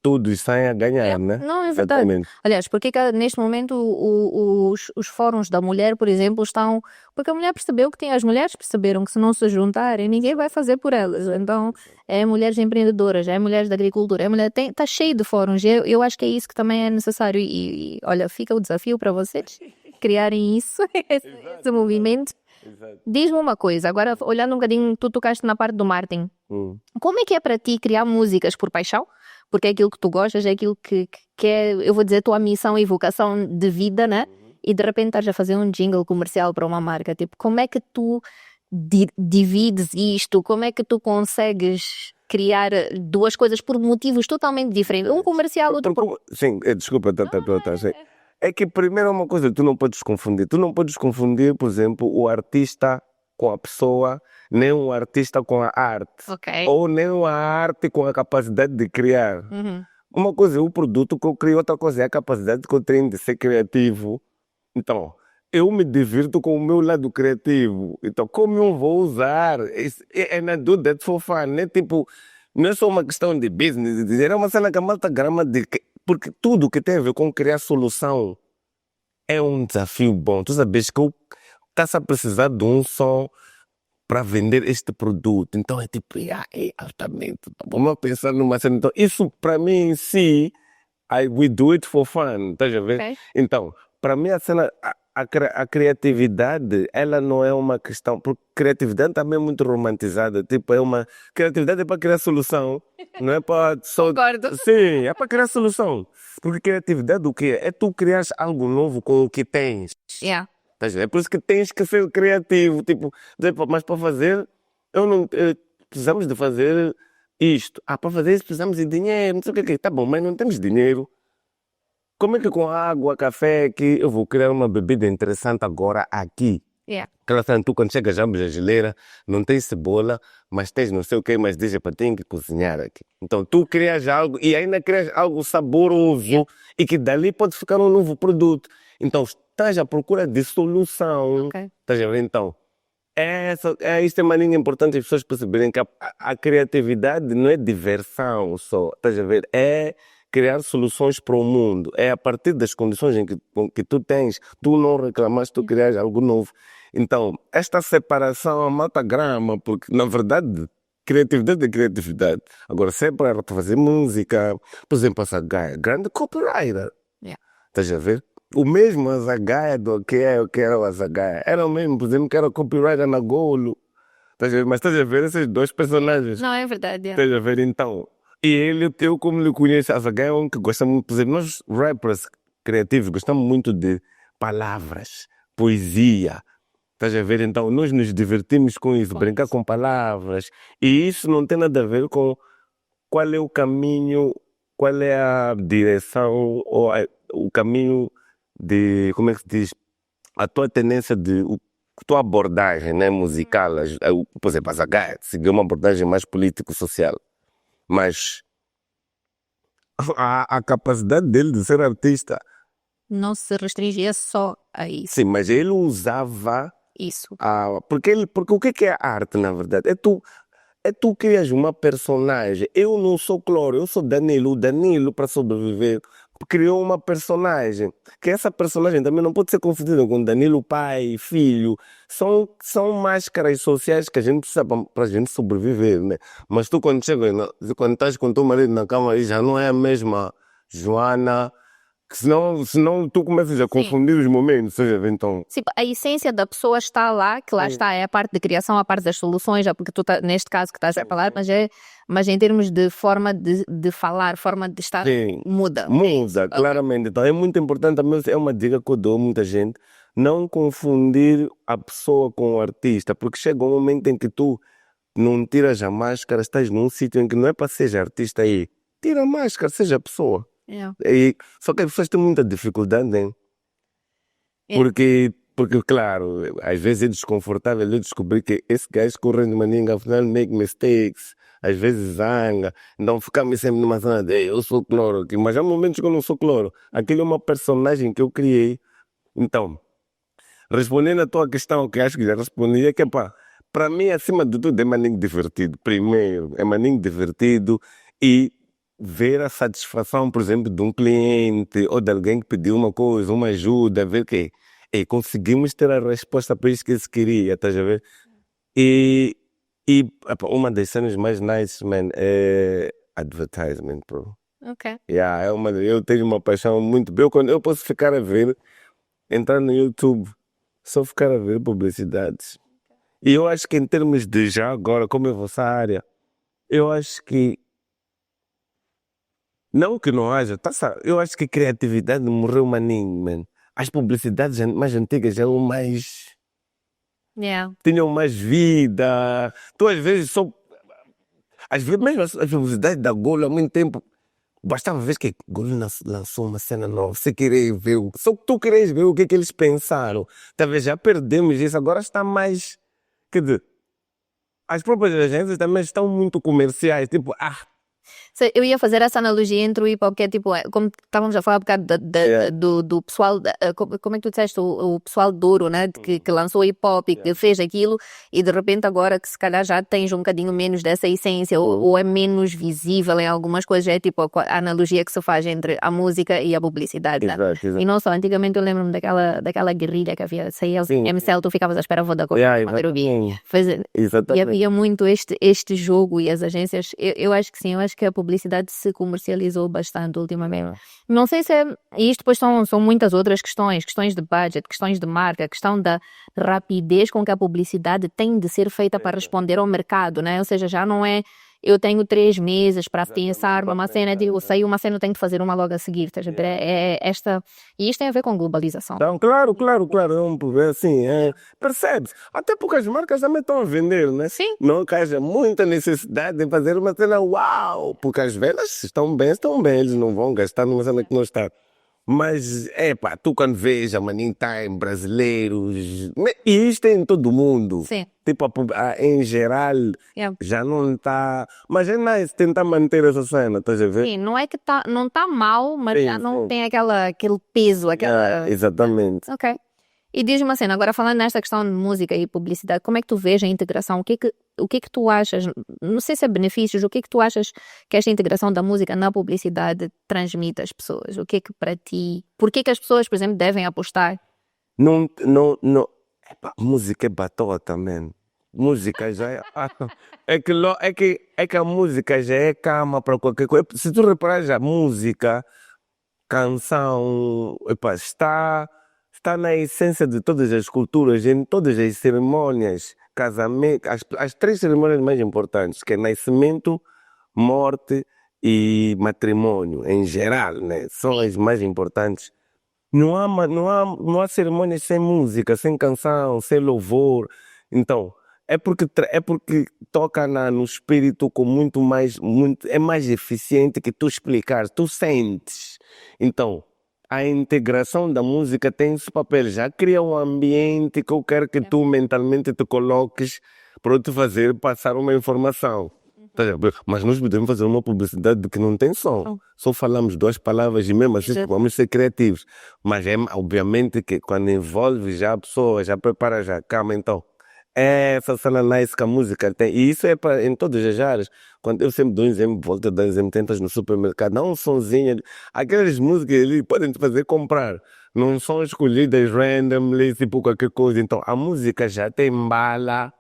todos saem a ganhar, né? Não, é verdade. Exatamente. Aliás, porque neste momento os fóruns da mulher, por exemplo, estão. Porque a mulher percebeu que as mulheres perceberam que se não se juntarem, ninguém vai fazer por elas. Então, é mulheres empreendedoras, é mulheres da agricultura, está cheio de fóruns. Eu acho que é isso que também é necessário. E olha, fica o desafio para vocês criarem isso, esse movimento. Exato. Diz-me uma coisa, agora olhando um bocadinho, tu tocaste na parte do marketing. Como é que é para ti criar músicas por paixão? Porque é aquilo que tu gostas, é aquilo que é, eu vou dizer, tua missão e vocação de vida, né? E de repente estás a fazer um jingle comercial para uma marca. Tipo, como é que tu divides isto? Como é que tu consegues criar duas coisas por motivos totalmente diferentes? Um comercial, outro por... Sim, desculpa, é que primeiro é uma coisa que tu não podes confundir. Tu não podes confundir, por exemplo, o artista com a pessoa, nem o artista com a arte. Ok. Ou nem a arte com a capacidade de criar. Uma coisa é o produto que eu crio, outra coisa é a capacidade que eu tenho de ser criativo. Então, eu me divirto com o meu lado criativo. Então, como eu vou usar? And I do that for fun, né? Tipo, não é só uma questão de business, de dizer, é uma cena que a malta grama de... Porque tudo que tem a ver com criar solução é um desafio bom. Tu sabes que estás a precisar de um som para vender este produto. Então é tipo, é altamente. Vamos pensar numa cena. Então, isso para mim em si, we do it for fun. Estás a ver? Ok. Então, para mim a cena, a criatividade, ela não é uma questão, porque criatividade também é muito romantizada, tipo, criatividade é para criar solução, não é para só... Concordo. Sim, é para criar solução, porque criatividade o quê? É tu criar algo novo com o que tens, Yeah. estás a ver? É por isso que tens que ser criativo, tipo, mas para fazer, precisamos de fazer isto, para fazer isso precisamos de dinheiro, não sei o que, tá bom, mas não temos dinheiro. Como é que com água, café, que eu vou criar uma bebida interessante agora aqui? Yeah. Claro, tu quando chegas à geleira, não tem cebola, mas tens não sei o que, mas diz, tem que cozinhar aqui. Então tu crias algo e ainda crias algo saboroso e que dali pode ficar um novo produto. Então estás à procura de solução. Ok. Estás a ver? Então, isto é uma linha importante as pessoas perceberem que a criatividade não é diversão só. Estás a ver? É criar soluções para o mundo. É a partir das condições que tu tens, tu não reclamas, tu crias algo novo. Então, esta separação é mata grama, porque na verdade, criatividade é criatividade. Agora, se é para fazer música, por exemplo, a Zagaia, grande copywriter. Yeah. Estás a ver? O mesmo Azagaia do que era o Azagaia. Era o mesmo, por exemplo, que era o copywriter na Golo. Estás a ver? Mas estás a ver esses dois personagens. Não, é verdade. Yeah. Estás a ver então? E eu como lhe conheço, Azagaia é um que gosta muito, por exemplo, nós rappers criativos gostamos muito de palavras, poesia. Estás a ver? Então nós nos divertimos com isso, brincar com palavras. E isso não tem nada a ver com qual é o caminho, qual é a direção, ou o caminho de, como é que se diz, a tua tendência a tua abordagem, né, musical. Por exemplo, a Zagaia seguiu uma abordagem mais político-social. Mas a capacidade dele de ser artista... Não se restringia só a isso. Sim, mas ele usava... Isso. Porque o que é a arte, na verdade? É tu crias uma personagem. Eu não sou Cloro, eu sou Danilo. O Danilo, para sobreviver, criou uma personagem. Que essa personagem também não pode ser confundida com Danilo pai, filho. São máscaras sociais que a gente precisa para a gente sobreviver, né? Mas tu quando estás com teu marido na cama, aí já não é a mesma Joana... Senão tu começas a confundir os momentos, sabe? Então... Sim, a essência da pessoa está lá, que lá está, é a parte de criação, a parte das soluções, porque tu neste caso que estás a falar, mas em termos de forma de falar, forma de estar, muda. Muda, claramente. Então é muito importante também, é uma dica que eu dou a muita gente, não confundir a pessoa com o artista, porque chega um momento em que tu não tiras a máscara, estás num sítio em que não é para ser artista aí, tira a máscara, seja a pessoa. Yeah. Só que as pessoas têm muita dificuldade, né? Porque, claro, às vezes é desconfortável eu descobrir que esse gajo correndo de maninga, afinal make mistakes, às vezes zanga, então ficamos sempre numa zona de eu sou Cloro, mas há momentos que eu não sou Cloro. Aquilo é uma personagem que eu criei. Então, respondendo à tua questão, que acho que já respondi, é que para mim, acima de tudo, é maninho divertido. Primeiro, é maninho divertido e ver a satisfação, por exemplo, de um cliente ou de alguém que pediu uma coisa, uma ajuda, ver que conseguimos ter a resposta para isso que se queria, estás a ver? E uma das cenas mais nice, man, é advertisement, bro. Ok. Yeah, eu tenho uma paixão muito boa. Quando eu posso ficar a ver, entrar no YouTube, só ficar a ver publicidades. E eu acho que em termos de já agora, como é a vossa área, eu acho que não que não haja, eu acho que a criatividade morreu maninho, man. As publicidades mais antigas eram mais... tinham mais vida. Tu às vezes mesmo as publicidades da Golo há muito tempo, bastava ver que Golo lançou uma cena nova, você queria ver, só que tu querias ver o que eles pensaram. Talvez já perdemos isso, agora está mais... Quer dizer, as próprias agências também estão muito comerciais, tipo, Eu ia fazer essa analogia entre o hip hop, que é tipo, como estávamos a falar um bocado do pessoal, como é que tu disseste, o pessoal duro, né? Que lançou o hip hop e que fez aquilo, e de repente agora que se calhar já tens um bocadinho menos dessa essência, ou é menos visível em algumas coisas, é tipo a analogia que se faz entre a música e a publicidade. Né? Exato. E não só, antigamente eu lembro-me daquela guerrilha que havia, saía MCL, tu ficavas à espera da coisa, e é muito este jogo e as agências, eu acho que sim, eu acho que a publicidade se comercializou bastante ultimamente. Não sei se é... E isto depois são muitas outras questões. Questões de budget, questões de marca, questão da rapidez com que a publicidade tem de ser feita para responder ao mercado, né? Ou seja, já não é... Eu tenho 3 meses para pensar uma cena, eu saio uma cena, eu tenho que fazer uma logo a seguir. Estás a ver? E isto tem a ver com globalização. Então, claro, é um problema assim, percebes? Até porque as marcas também estão a vender, né? Sim. Não que haja muita necessidade de fazer uma cena uau, porque as vendas estão bem, eles não vão gastar numa cena que não está. Mas, tu quando vês a Money Time, brasileiros, e isto é em todo o mundo. Sim. Tipo, em geral, Yeah. já não está... Mas é nice tentar manter essa cena, estás a ver? Sim, não é que não está mal, mas Sim, já não sim. tem aquele peso, aquela... Exatamente. Ok. E diz-me uma cena, agora falando nesta questão de música e publicidade, como é que tu vês a integração? O que é que tu achas, não sei se é benefícios, o que é que tu achas que esta integração da música na publicidade transmite às pessoas? O que é que para ti, por que as pessoas, por exemplo, devem apostar? Não. Música é batota, man. Música já é. É que a música já é calma para qualquer coisa. Se tu reparar já, música, canção, está na essência de todas as culturas, em todas as cerimônias, casamento, as 3 cerimônias mais importantes, que é nascimento, morte e matrimônio, em geral, né? São as mais importantes. Não há cerimônias sem música, sem canção, sem louvor. Então, é porque toca no espírito com é mais eficiente que tu explicar, tu sentes. Então, a integração da música tem esse papel, já cria um ambiente que eu quero que tu mentalmente te coloques para eu te fazer passar uma informação. Mas nós podemos fazer uma publicidade que não tem som. Só falamos 2 palavras e mesmo assim vamos ser criativos. Mas é obviamente que quando envolve já a pessoa, já prepara, já calma, então. É essa cena nice que a música tem. E isso é em todas as áreas. Quando eu sempre dou um exemplo, volto a dar exemplo, tentas no supermercado, dá um sonzinho. Aquelas músicas ali podem te fazer comprar. Não são escolhidas randomly, tipo qualquer coisa. Então a música já tem bala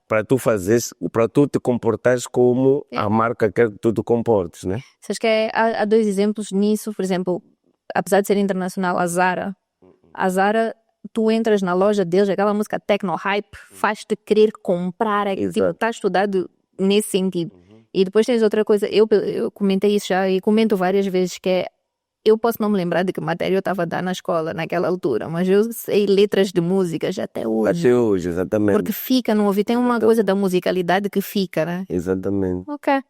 para tu te comportares como a marca quer que tu te comportes, né? Sabes que há 2 exemplos nisso, por exemplo, apesar de ser internacional, a Zara, tu entras na loja deles, aquela música techno hype faz-te querer comprar, tipo, está estudado nesse sentido. E depois tens outra coisa, eu comentei isso já e comento várias vezes, que é, eu posso não me lembrar de que matéria eu estava a dar na escola naquela altura, mas eu sei letras de músicas até hoje. Até hoje, exatamente. Porque fica no ouvido, tem uma coisa da musicalidade que fica, né? Exatamente. Ok.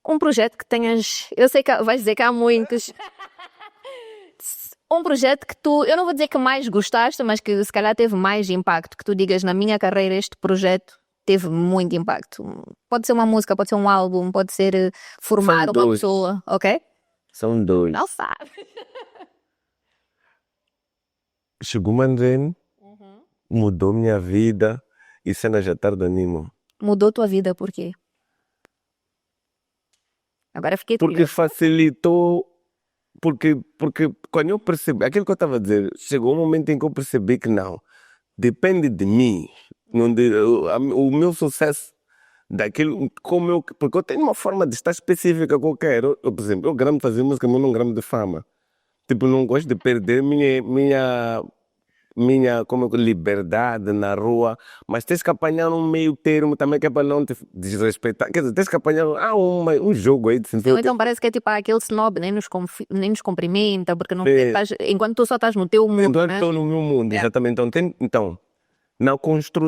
Um projeto que tenhas, eu sei que vais dizer que há muitos. Um projeto que eu não vou dizer que mais gostaste, mas que se calhar teve mais impacto, que tu digas, na minha carreira este projeto teve muito impacto. Pode ser uma música, pode ser um álbum, pode ser formar uma pessoa, ok? São 2. Não sabe. Chegou Mandrene, mudou minha vida e cena já tarde animo. Mudou tua vida por quê? Agora fiquei Porque facilitou, porque quando eu percebi, aquilo que eu estava a dizer, chegou um momento em que eu percebi que não, depende de mim, o meu sucesso daquilo, porque eu tenho uma forma de estar específica qualquer. Por exemplo, eu gramo fazer música, mas não gramo de fama. Tipo, não gosto de perder minha liberdade na rua, mas tens que apanhar um meio termo também, que é para não te desrespeitar. Quer dizer, tens que apanhar um jogo aí de sentido. Então parece que é tipo aquele snob, nem nos cumprimenta, porque não enquanto tu só estás no teu mundo. Então, né? estou no meu mundo, exatamente. Então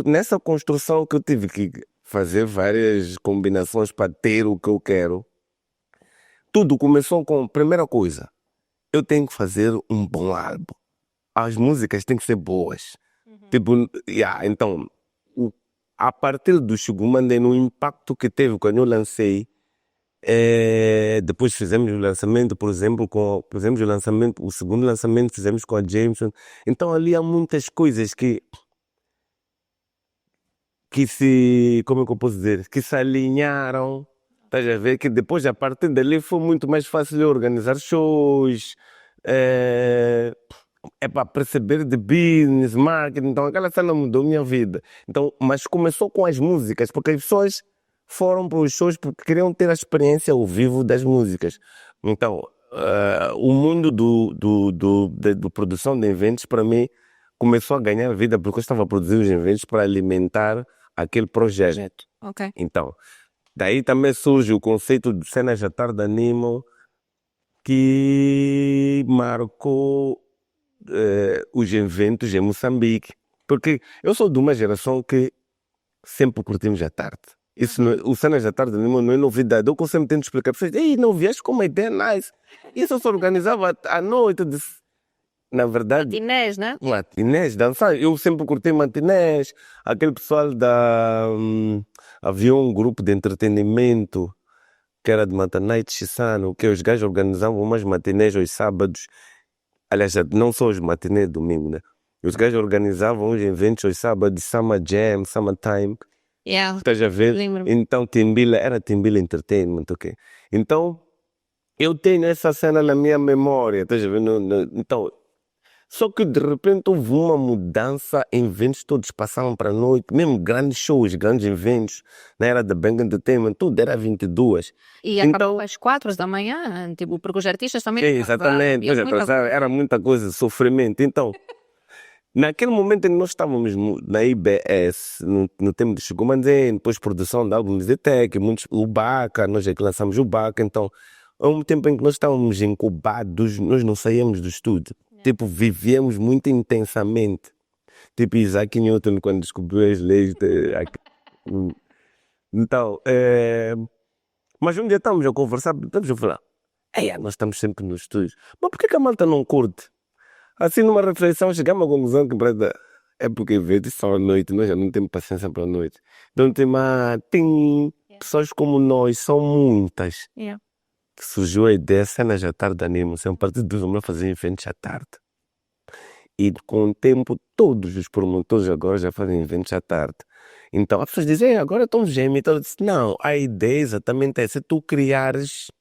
nessa construção que eu tive que fazer várias combinações para ter o que eu quero, tudo começou com, primeira coisa, eu tenho que fazer um bom álbum. As músicas têm que ser boas. Tipo, então, a partir do Chugumande, no impacto que teve quando eu lancei, depois fizemos o lançamento, por exemplo, o segundo lançamento fizemos com a Jameson. Então ali há muitas coisas que como é que eu posso dizer, que se alinharam, estás a ver, que depois a partir dali foi muito mais fácil eu organizar shows, para perceber de business, marketing. Então aquela cena mudou a minha vida. Então, mas começou com as músicas, porque as pessoas foram para os shows porque queriam ter a experiência ao vivo das músicas. Então, o mundo do produção de eventos, para mim, começou a ganhar vida porque eu estava a produzir os eventos para alimentar aquele projeto. Ok. Então, daí também surge o conceito de cenas da tarde Animo, que marcou os eventos em Moçambique. Porque eu sou de uma geração que sempre curtimos a tarde. Isso o Cenas da Tarde não é novidade. Eu sempre tento explicar para vocês, ei, não vieste com uma ideia nice. Isso eu só organizava à noite. Na verdade, Matinés, né? matinés, dançar. Eu sempre curti matinés. Aquele pessoal havia um grupo de entretenimento que era de Matanight Chisano, que os gajos organizavam umas matinés aos sábados. Aliás, não só os matinés domingo, né? Os gajos organizavam uns eventos aos sábados, Summer Jam, Summertime. Yeah. Estás a ver? Lembro-me. Então era Timbila Entertainment, ok? Então, eu tenho essa cena na minha memória, estás a ver? Então, só que de repente houve uma mudança, eventos todos passavam para a noite, mesmo grandes shows, grandes eventos, na era da Bang Entertainment, tudo era 22. E acabava às 4 da manhã, tipo, porque os artistas também... Exatamente, havia pois é, era muita coisa, sofrimento. Então, naquele momento em que nós estávamos na IBS, no tempo de Chico Manzeni, depois produção de álbuns de tech, o Baca, nós é que lançamos o Baca, então, há um tempo em que nós estávamos incubados, nós não saíamos do estúdio. Tipo, vivíamos muito intensamente. Tipo Isaac Newton, quando descobriu as leis Então, mas um dia estávamos a conversar, estamos a falar, nós estamos sempre no estúdio, mas por que a malta não curte? Assim, numa reflexão, chegamos à conclusão que, brada, é porque eventos são à noite, nós já não temos paciência para a noite. Então tem pessoas como nós, são muitas, Yeah. que surgiu a ideia, cenas à tarde Animo, um partido dos homens fazer eventos à tarde. E com o tempo, todos os promotores agora já fazem eventos à tarde. Então, as pessoas dizem, agora estão gêmeos. Então, eu disse, não, a ideia é exatamente essa, tu criares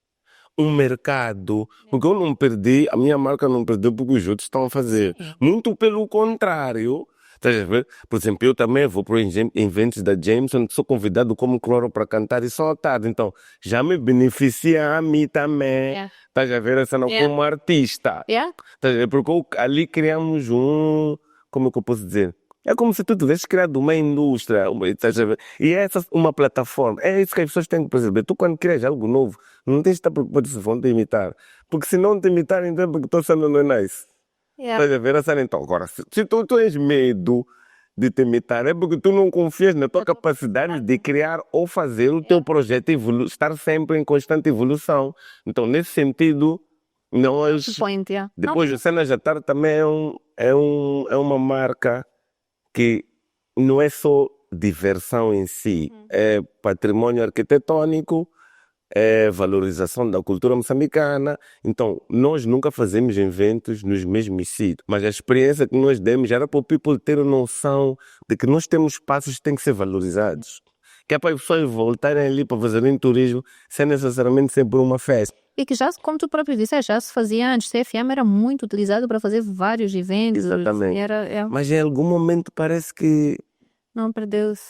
um mercado, porque eu não perdi, a minha marca não perdeu porque os outros estão a fazer. Muito pelo contrário. Estás a ver? Por exemplo, eu também vou para eventos da Jameson, sou convidado como cloro para cantar e só à tarde. Então, já me beneficia a mim também. Yeah. Estás a ver? Essa não como artista. Yeah. Estás a ver? Porque ali criamos como é que eu posso dizer? É como se tu tivesse criado uma indústria, estás a ver? E é uma plataforma. É isso que as pessoas têm que perceber. Tu, quando crias algo novo, não tens de estar preocupado se vão te imitar. Porque se não te imitarem, então é porque estou sendo não é nice. Yeah. Estás a ver? Essa, então, agora, se tu tens medo de te imitar, é porque tu não confias na tua capacidade de criar ou fazer o teu projeto estar sempre em constante evolução. Então, nesse sentido, nós... Point, yeah. Depois, o Cenas da Tarde também é uma marca que não é só diversão em si, é patrimônio arquitetônico, é valorização da cultura moçambicana. Então, nós nunca fazemos eventos nos mesmos sítios, mas a experiência que nós demos era para o people ter noção de que nós temos espaços que têm que ser valorizados. Que é para as pessoas voltarem ali para fazerem turismo sem necessariamente ser por uma festa. E que já, como tu próprio disseste, já se fazia antes. CFM era muito utilizado para fazer vários eventos. Exatamente. Era, Mas em algum momento parece que não, perdeu-se.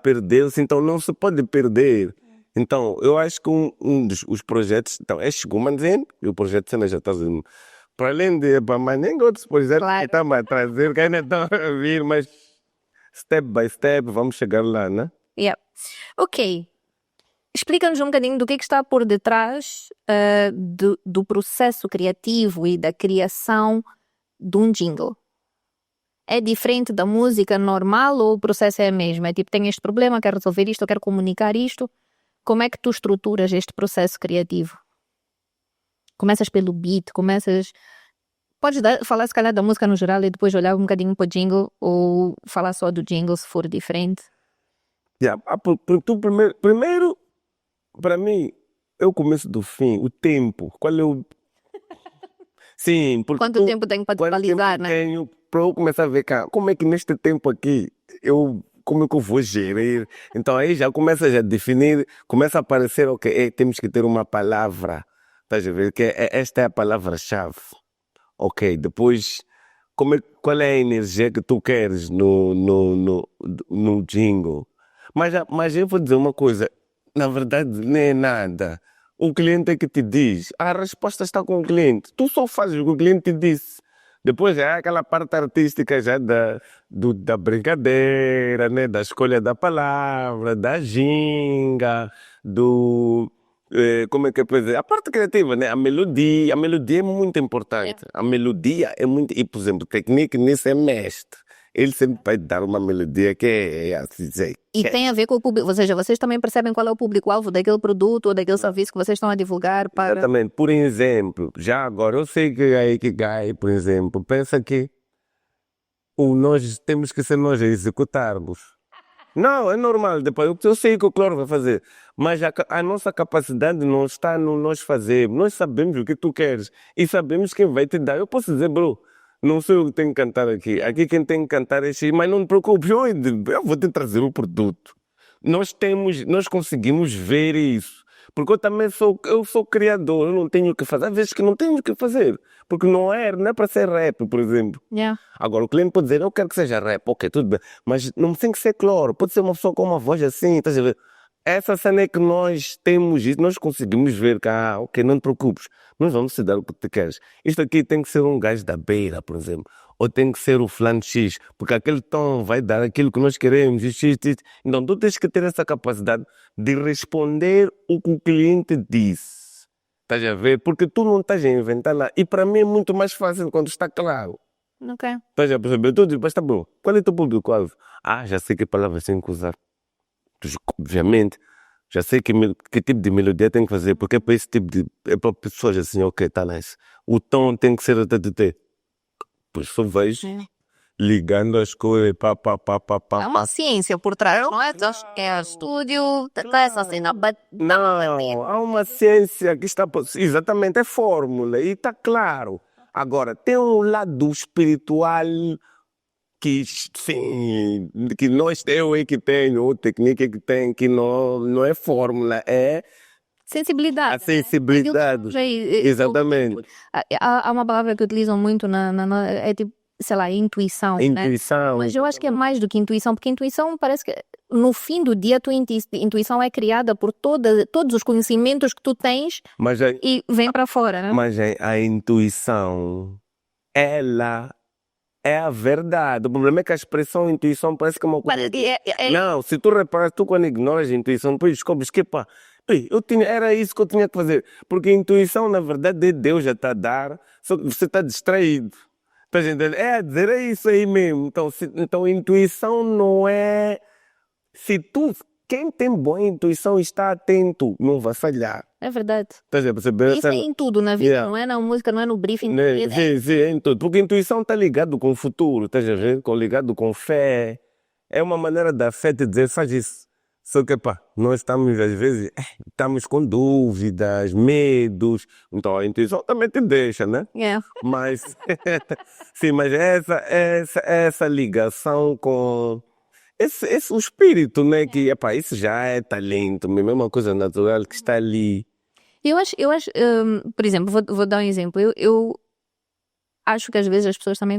perdeu-se, então não se pode perder. Então, eu acho que um dos projetos, então, é Chico Manzeni, e o projeto Cenas já está fazendo. Para além de Bamanenga, outros projetos Claro. que estão a trazer, que ainda estão a vir, mas step by step vamos chegar lá, né? Yeah. Ok. Explica-nos um bocadinho do que está por detrás do processo criativo e da criação de um jingle. É diferente da música normal ou o processo é o mesmo? É tipo, tenho este problema, quero resolver isto, eu quero comunicar isto. Como é que tu estruturas este processo criativo? Começas pelo beat, Podes falar se calhar da música no geral e depois olhar um bocadinho para o jingle, ou falar só do jingle se for diferente? Tu primeiro, para mim, eu começo do fim, o tempo. Qual é o... Sim, porque Quanto tempo tenho para te balizar, né? Tenho para eu começar a ver cá, como é que neste tempo aqui, como é que eu vou gerir? Então aí já começa a definir, começa a aparecer, ok, temos que ter uma palavra, estás a ver? Esta é a palavra-chave. Ok, depois, qual é a energia que tu queres no jingle? Mas eu vou dizer uma coisa, Na verdade, nem é nada. O cliente é que te diz. A resposta está com o cliente. Tu só fazes o que o cliente te disse. Depois é aquela parte artística já da brincadeira, né? Da escolha da palavra, da ginga, como é que é para dizer? A parte criativa, né? A melodia é muito importante. A melodia é muito... E, por exemplo, o Technique nisso é mestre. Ele sempre vai dar uma melodia que é assim dizer. E tem a ver com o público, ou seja, vocês também percebem qual é o público-alvo daquele produto ou daquele serviço que vocês estão a divulgar para... Exatamente. Por exemplo, já agora, eu sei que a Ikigai, por exemplo, pensa que nós temos que ser nós a executarmos. Não, é normal. Depois, eu sei o que o Cloro vai fazer, mas a nossa capacidade não está no nós fazer. Nós sabemos o que tu queres e sabemos quem vai te dar. Eu posso dizer, bro, não sou eu que tenho que cantar aqui. Aqui quem tem que cantar é X, mas não te preocupes, eu vou te trazer o produto. Nós conseguimos ver isso. Porque eu sou criador, eu não tenho o que fazer. Às vezes que não tenho o que fazer. Porque não é para ser rap, por exemplo. Yeah. Agora, o cliente pode dizer, eu quero que seja rap, ok, tudo bem. Mas não tem que ser Cloro, pode ser uma pessoa com uma voz assim, estás a ver? Essa cena é que nós temos isso, nós conseguimos ver que, ok, não te preocupes, nós vamos te dar o que tu queres. Isto aqui tem que ser um gajo da beira, por exemplo, ou tem que ser o fulano X, porque aquele tom vai dar aquilo que nós queremos, e X. Então, tu tens que ter essa capacidade de responder o que o cliente disse. Estás a ver? Porque tu não estás a inventar nada. E para mim é muito mais fácil quando está claro. Ok. Estás a perceber? Tu dizes, mas tá bom, qual é o teu público-alvo? Já sei que palavras tenho que usar. Obviamente, já sei que tipo de melodia tenho que fazer, porque é para esse tipo de... É para pessoas assim, ok, tá nice. O tom tem que ser até. Pois só vejo, ligando as coisas, pá. É uma ciência por trás, não é? É estúdio, tá essa cena, Não, há uma ciência que está... Exatamente, é fórmula e está claro. Agora, tem um lado espiritual que, sim, que eu é que tenho, ou técnica é que tem, que não é fórmula, é sensibilidade. a sensibilidade. Exatamente. Há uma palavra que utilizam muito é tipo, sei lá, intuição. Intuição. Né? Mas eu acho que é mais do que intuição, porque intuição parece que no fim do dia a tua intuição é criada por todos os conhecimentos que tu tens e vem para fora. Né? Mas a intuição, ela é a verdade. O problema é que a expressão intuição parece que é uma coisa... Não, se tu reparas, tu quando ignoras a intuição, depois descobres que, pá, era isso que eu tinha que fazer. Porque a intuição, na verdade, Deus já está a dar, só que você está distraído. Tá entendendo? É a dizer, é isso aí mesmo. Então a intuição não é... Quem tem boa intuição está atento, não vai falhar. É verdade. Estás a perceber? Isso é em tudo na vida, não é na música, não é no briefing. Sim, é em tudo. Porque a intuição está ligado com o futuro, estás a ver? Ligado com fé. É uma maneira da fé te dizer, faz isso. Só que, pá, nós estamos, às vezes, estamos com dúvidas, medos. Então a intuição também te deixa, né? Mas, sim, mas essa ligação com... o espírito, né? Que, epá, isso já é talento, mesmo é uma coisa natural que está ali. Eu acho, por exemplo, vou dar um exemplo. Eu acho que às vezes as pessoas também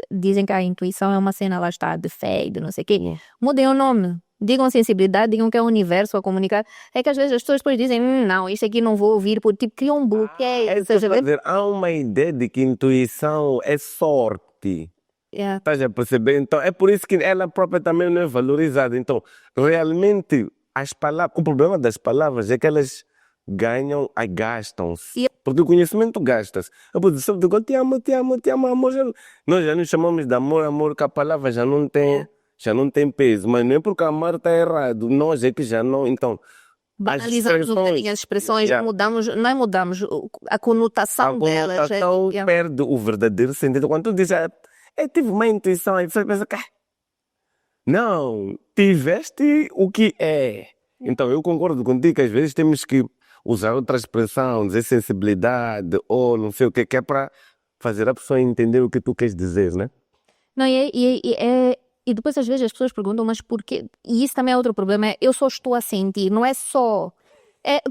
dizem que a intuição é uma cena, lá está, de fé e de não sei o quê. Mudem o nome. Digam sensibilidade, digam que é o universo a comunicar. É que às vezes as pessoas depois dizem, não, isto aqui não vou ouvir, porque tipo, criam um bloqueio. Há uma ideia de que intuição é sorte. Estás a perceber? Então, é por isso que ela própria também não é valorizada. Então, realmente, as palavras... O problema das palavras é que elas gastam-se. Porque o conhecimento gasta-se. Eu vou dizer, te amo, amor. Nós já nos chamamos de amor, que a palavra já não tem peso. Mas não é porque amar está errado. Nós é que já não... Então, banalizamos um bocadinho as expressões, não mudamos a conotação delas. A conotação perde o verdadeiro sentido. Quando tu dizes... tive uma intuição, e você pensa que... Não, tiveste o que é. Então, eu concordo contigo que às vezes temos que usar outra expressão, dizer sensibilidade, ou não sei o que é para fazer a pessoa entender o que tu queres dizer, né? Não, e depois às vezes as pessoas perguntam, mas porquê? E isso também é outro problema, eu só estou a sentir, não é só...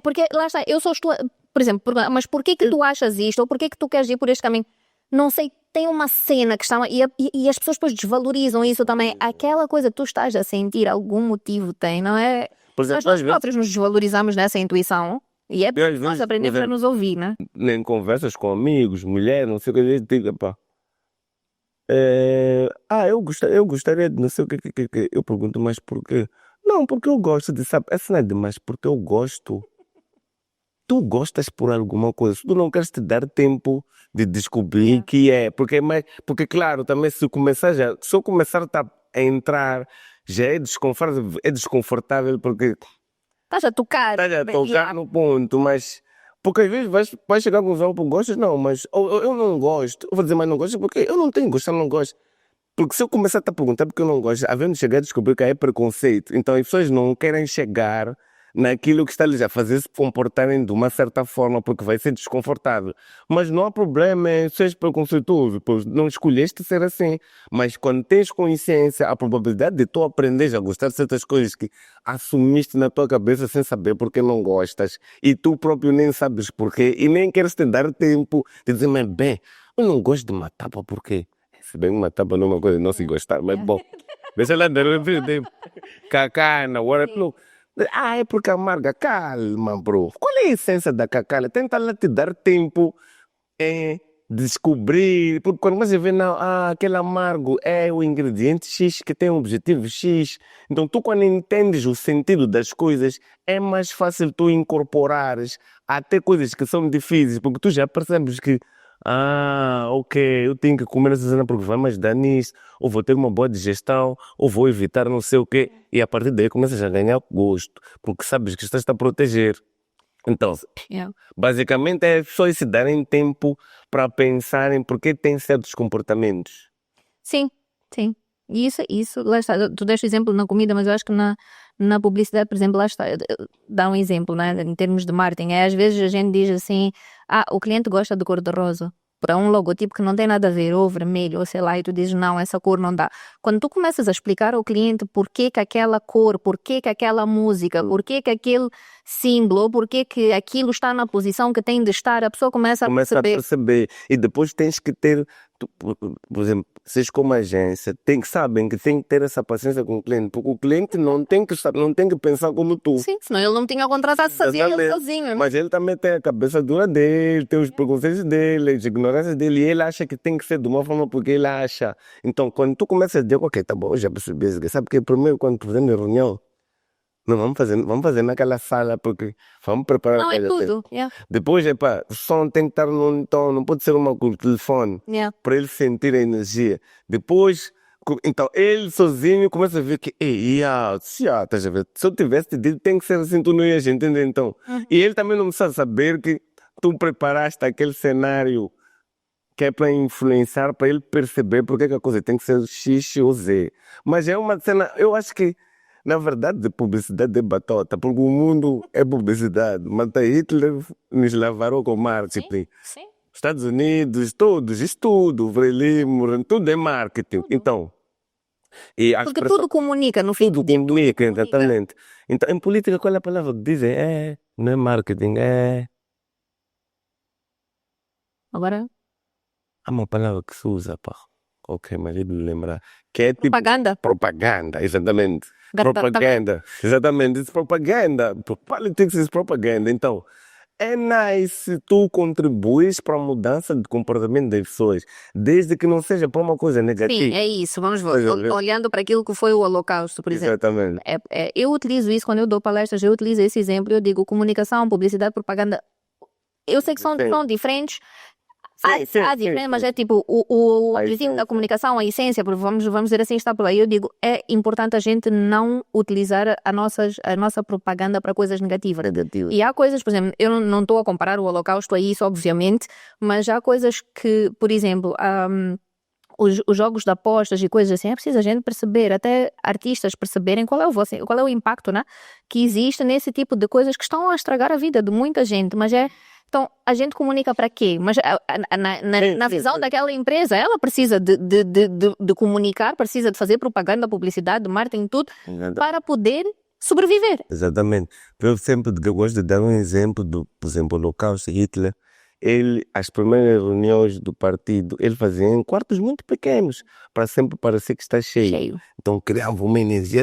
porque, lá está, eu só estou... Por exemplo, mas porquê que tu achas isto? Ou porquê que tu queres ir por este caminho? Não sei, tem uma cena que está... E as pessoas depois desvalorizam isso também. Aquela coisa que tu estás a sentir, algum motivo tem, não é? Por Mas exemplo, nós às vezes, próprios nos desvalorizamos nessa intuição e é eu, às preciso nós vezes, por aprendemos a exemplo, nos ouvir, né? em conversas com amigos, mulher, não sei o que, eu digo, pá, eu gostaria de não sei o que. Eu pergunto, mas por quê? Não, porque eu gosto de, sabe, essa não é demais, porque eu gosto. Tu gostas por alguma coisa, tu não queres te dar tempo de descobrir Yeah. que é, porque é mais, porque claro, também se eu começar a entrar, já é desconfortável porque Estás a tocar. estás a tocar Yeah. no ponto, mas porque às vezes vais chegar a conclusão, pô, gostas não, mas ou eu não gosto, eu vou dizer, mas não gosto porque eu não tenho gosto, eu não gosto. Porque se eu começar a te perguntar porque eu não gosto, havendo chegar a descobrir que é preconceito, então as pessoas não querem chegar naquilo que está-lhes a fazer se comportarem de uma certa forma, porque vai ser desconfortável. Mas não há problema, seja preconceituoso, pois não escolheste ser assim. Mas quando tens consciência, a probabilidade de tu aprenderes a gostar de certas coisas que assumiste na tua cabeça sem saber porque não gostas, e tu próprio nem sabes porquê, e nem queres te dar tempo de dizer, mas bem, eu não gosto de matar, pá, porquê? Se bem uma tapa numa coisa não se gostar, mas bom. Deixa lá de repente. Cacana, waterloo. É porque amarga. Calma, bro. Qual é a essência da cacana? Tenta lá te dar tempo em descobrir. Porque quando você vê, não, aquele amargo é o ingrediente X que tem um objetivo X. Então, tu quando entendes o sentido das coisas, é mais fácil tu incorporares até coisas que são difíceis, porque tu já percebes que ok, eu tenho que comer essa cena porque vai me ajudar nisso, ou vou ter uma boa digestão, ou vou evitar não sei o quê, e a partir daí começas a ganhar gosto, porque sabes que estás a proteger. Então, Yeah. basicamente é só se darem tempo para pensarem porque têm certos comportamentos. Sim, sim. E isso, lá está. Tu deste o exemplo na comida, mas eu acho que na publicidade, por exemplo, lá está. Dá um exemplo, né? Em termos de marketing. Às vezes a gente diz assim: o cliente gosta de cor-de-rosa. Para um logotipo que não tem nada a ver, ou vermelho, ou sei lá, e tu dizes: não, essa cor não dá. Quando tu começas a explicar ao cliente porquê que aquela cor, porquê que aquela música, porquê que aquele símbolo, porquê que aquilo está na posição que tem de estar, a pessoa começa a Começa a perceber. perceber. E depois tens que ter, por exemplo, vocês como agência, sabem que tem que ter essa paciência com o cliente, porque o cliente não tem que, não tem que pensar como tu. Sim, senão ele não tinha contratado, fazia ele Exatamente. sozinho. Né? Mas ele também tem a cabeça dura dele, tem os preconceitos dele, as ignorâncias dele, e ele acha que tem que ser de uma forma porque ele acha. Então, quando tu começas a dizer, ok, tá bom, eu já percebi, sabe que primeiro quando fazemos reunião, não vamos fazer naquela sala porque vamos preparar a Não, é coisa. tudo. Yeah. Depois, o som tem que estar num tom, não pode ser com o telefone, Yeah. para ele sentir a energia. Depois, então, ele sozinho começa a ver que, estás a ver? Se eu tivesse te dito, tem que ser assim, tu não ias entender, então. E ele também não precisa saber que tu preparaste aquele cenário que é para influenciar, para ele perceber porque é que a coisa tem que ser X ou Z. Mas é uma cena, eu acho que, na verdade, de publicidade é batota, porque o mundo é publicidade. Mas Hitler nos lavaram com marketing. Sim. Estados Unidos, todos, isso tudo, Frelimo, tudo é marketing. Tudo. Então, e a Porque expressão- tudo comunica no fim tudo do dia. comunica, exatamente. Então, em política, qual é a palavra que dizem? Não é marketing, Agora, há uma palavra que se usa, pá. Ok, mas eu não lembrar. Que é tipo propaganda. propaganda, exatamente. Gata- Propaganda, exatamente. It's propaganda. Politics is propaganda. Então, é nice se tu contribuis para a mudança de comportamento das pessoas, desde que não seja para uma coisa Sim, negativa. é isso. Vamos Pois é. olhando para aquilo que foi o Holocausto, por exemplo. Exatamente. Eu utilizo isso quando eu dou palestras, eu utilizo esse exemplo, eu digo comunicação, publicidade, propaganda. Eu sei que são diferentes. Há diferença, mas é tipo o A objetivo da essência. comunicação, a essência, porque vamos dizer assim, está por aí. Eu digo, é importante a gente não utilizar a nossa propaganda para coisas negativas. Negativo. E há coisas, por exemplo, eu não estou a comparar o Holocausto a isso, obviamente, mas há coisas que, por exemplo, os jogos de apostas e coisas assim, é preciso a gente perceber, até artistas perceberem qual é o impacto, né, que existe nesse tipo de coisas que estão a estragar a vida de muita gente, mas então, a gente comunica para quê? Mas na visão daquela empresa, ela precisa de comunicar, precisa de fazer propaganda, publicidade, marketing, tudo, para poder sobreviver. Exatamente. Eu sempre gosto de dar um exemplo do, por exemplo, o Holocausto, Hitler. As primeiras reuniões do partido, ele fazia em quartos muito pequenos, para sempre parecer que está cheio. Cheio. Então criava uma energia,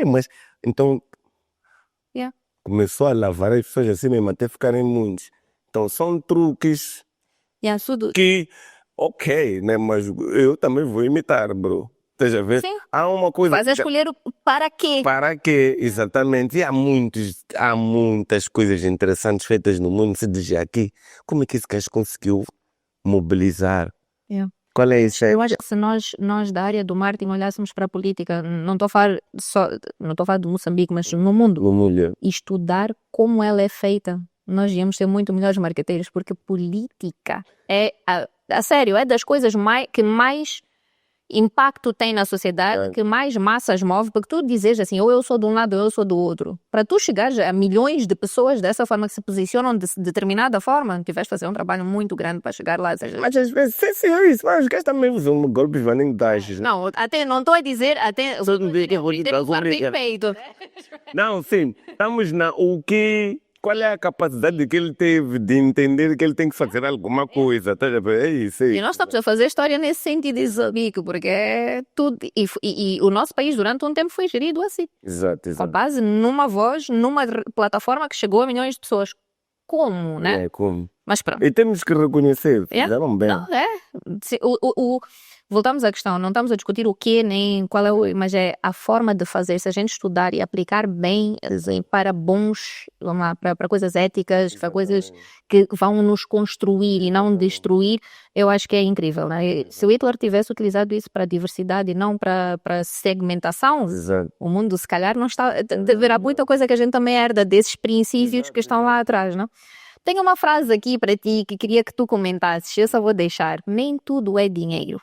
mas então começou a lavar as pessoas assim mesmo, até ficarem muitos. Então são truques Yeah, tudo. que, ok, né? Mas eu também vou imitar, bro. Estás a ver? Sim. Há uma coisa. Faz a escolher para quê? Para quê? Exatamente. E há muitas coisas interessantes feitas no mundo. Se diz aqui, como é que esse gajo conseguiu mobilizar? Yeah. Qual é isso? Eu acho que se nós da área do marketing olhássemos para a política, não estou a falar de Moçambique, mas no mundo, Uma mulher. e estudar como ela é feita, nós íamos ser muito melhores marqueteiros, porque política é, a sério, é das coisas que mais impacto tem na sociedade, que mais massas move, porque tu dizes assim, ou eu sou de um lado ou eu sou do outro. Para tu chegares a milhões de pessoas dessa forma que se posicionam de determinada forma, tiveste de fazer um trabalho muito grande para chegar lá. Mas às vezes, sim, é isso. Mas os gajos também usam golpes vendem dados. Não, até não estou a dizer, até peito. Não, sim. Estamos na qual é a capacidade que ele teve de entender que ele tem que fazer alguma coisa? Tá? É isso. E nós estamos a fazer história nesse sentido, Isabico, porque é tudo. E o nosso país durante um tempo foi gerido assim. Exato. Com base numa voz, numa plataforma que chegou a milhões de pessoas. Como, né? É, como? Mas pronto. E temos que reconhecer, fizeram bem. Não, voltamos à questão, não estamos a discutir o quê, nem qual é mas é a forma de fazer. Se a gente estudar e aplicar bem assim, para bons, vamos lá, para coisas éticas, para coisas que vão nos construir e não destruir, eu acho que é incrível, né? Se o Hitler tivesse utilizado isso para diversidade e não para segmentação, Exato. o mundo se calhar não está. Haverá muita coisa que a gente também herda desses princípios que estão lá atrás, não? Tenho uma frase aqui para ti que queria que tu comentasses. Eu só vou deixar. Nem tudo é dinheiro.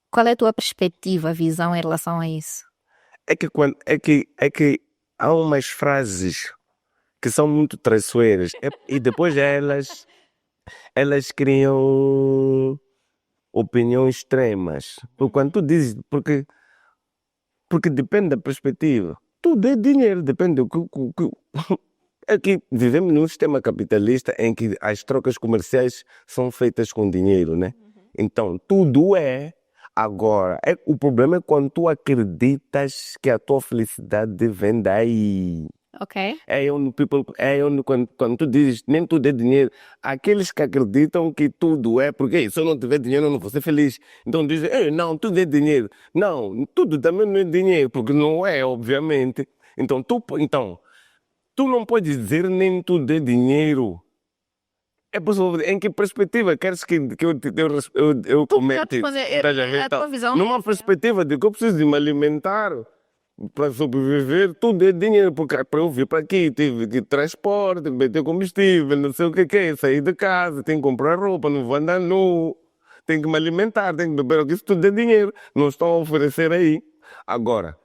Qual é a tua perspectiva, visão em relação a isso? É que há umas frases que são muito traiçoeiras e depois elas criam opiniões extremas. Porque quando tu dizes, porque depende da perspectiva. Tudo é dinheiro, depende do que. É que vivemos num sistema capitalista em que as trocas comerciais são feitas com dinheiro, né? Então, tudo é. Agora, o problema é quando tu acreditas que a tua felicidade vem daí. Ok. Quando tu dizes nem tudo é dinheiro, aqueles que acreditam que tudo é, porque se eu não tiver dinheiro eu não vou ser feliz. Então dizem, não, tudo é dinheiro. Não, tudo também não é dinheiro, porque não é, obviamente. Então tu não podes dizer nem tudo é dinheiro. É possível, em que perspectiva queres que eu comente? A tua visão. Numa perspectiva de que eu preciso de me alimentar para sobreviver, tudo é dinheiro, porque para eu vir para aqui tive que transporte, meter combustível, não sei o que é, sair de casa, tenho que comprar roupa, não vou andar nu, tenho que me alimentar, tenho que beber, isso tudo é dinheiro, não estão a oferecer aí. Agora,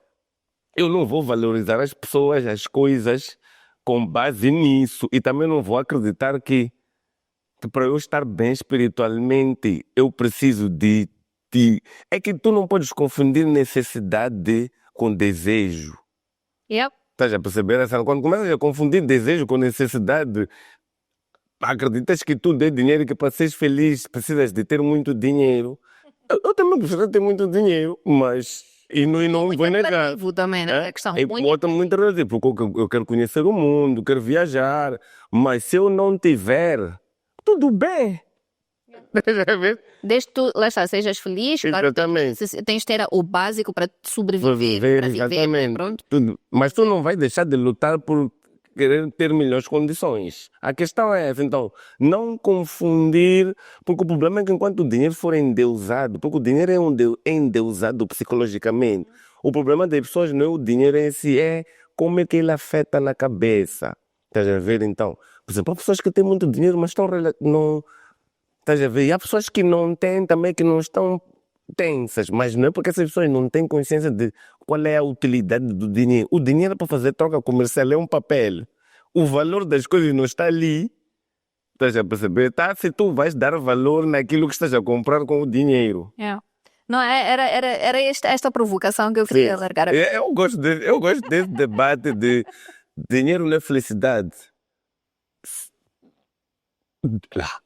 eu não vou valorizar as pessoas, as coisas, com base nisso, e também não vou acreditar que para eu estar bem espiritualmente, eu preciso de. É que tu não podes confundir necessidade com desejo. Yep. Estás a perceber? Quando começas a confundir desejo com necessidade, acreditas que tudo é dinheiro e que para seres feliz precisas de ter muito dinheiro. Eu também gostaria de ter muito dinheiro, mas. E não vou negar. Também, né? A questão Muito relativo, porque eu quero conhecer o mundo, quero viajar, mas se eu não tiver. Tudo bem. Desde que tu, lá está, sejas feliz, claro, tens de ter o básico para sobreviver, para viver, pronto. Mas tu não vais deixar de lutar por querer ter melhores condições. A questão é essa, então, não confundir, porque o problema é que enquanto o dinheiro for endeusado, porque o dinheiro é endeusado psicologicamente, o problema das pessoas não é o dinheiro em si, é como é que ele afeta na cabeça. Estás a ver, então? Por exemplo, há pessoas que têm muito dinheiro, mas não. Estás a ver? E há pessoas que não têm também, que não estão tensas, mas não é porque essas pessoas não têm consciência de qual é a utilidade do dinheiro. O dinheiro é para fazer troca comercial, é um papel. O valor das coisas não está ali. Estás a perceber? Tá? Se tu vais dar valor naquilo que estás a comprar com o dinheiro. Yeah. Não, era esta provocação que eu queria largar. Eu gosto desse debate de dinheiro não é felicidade.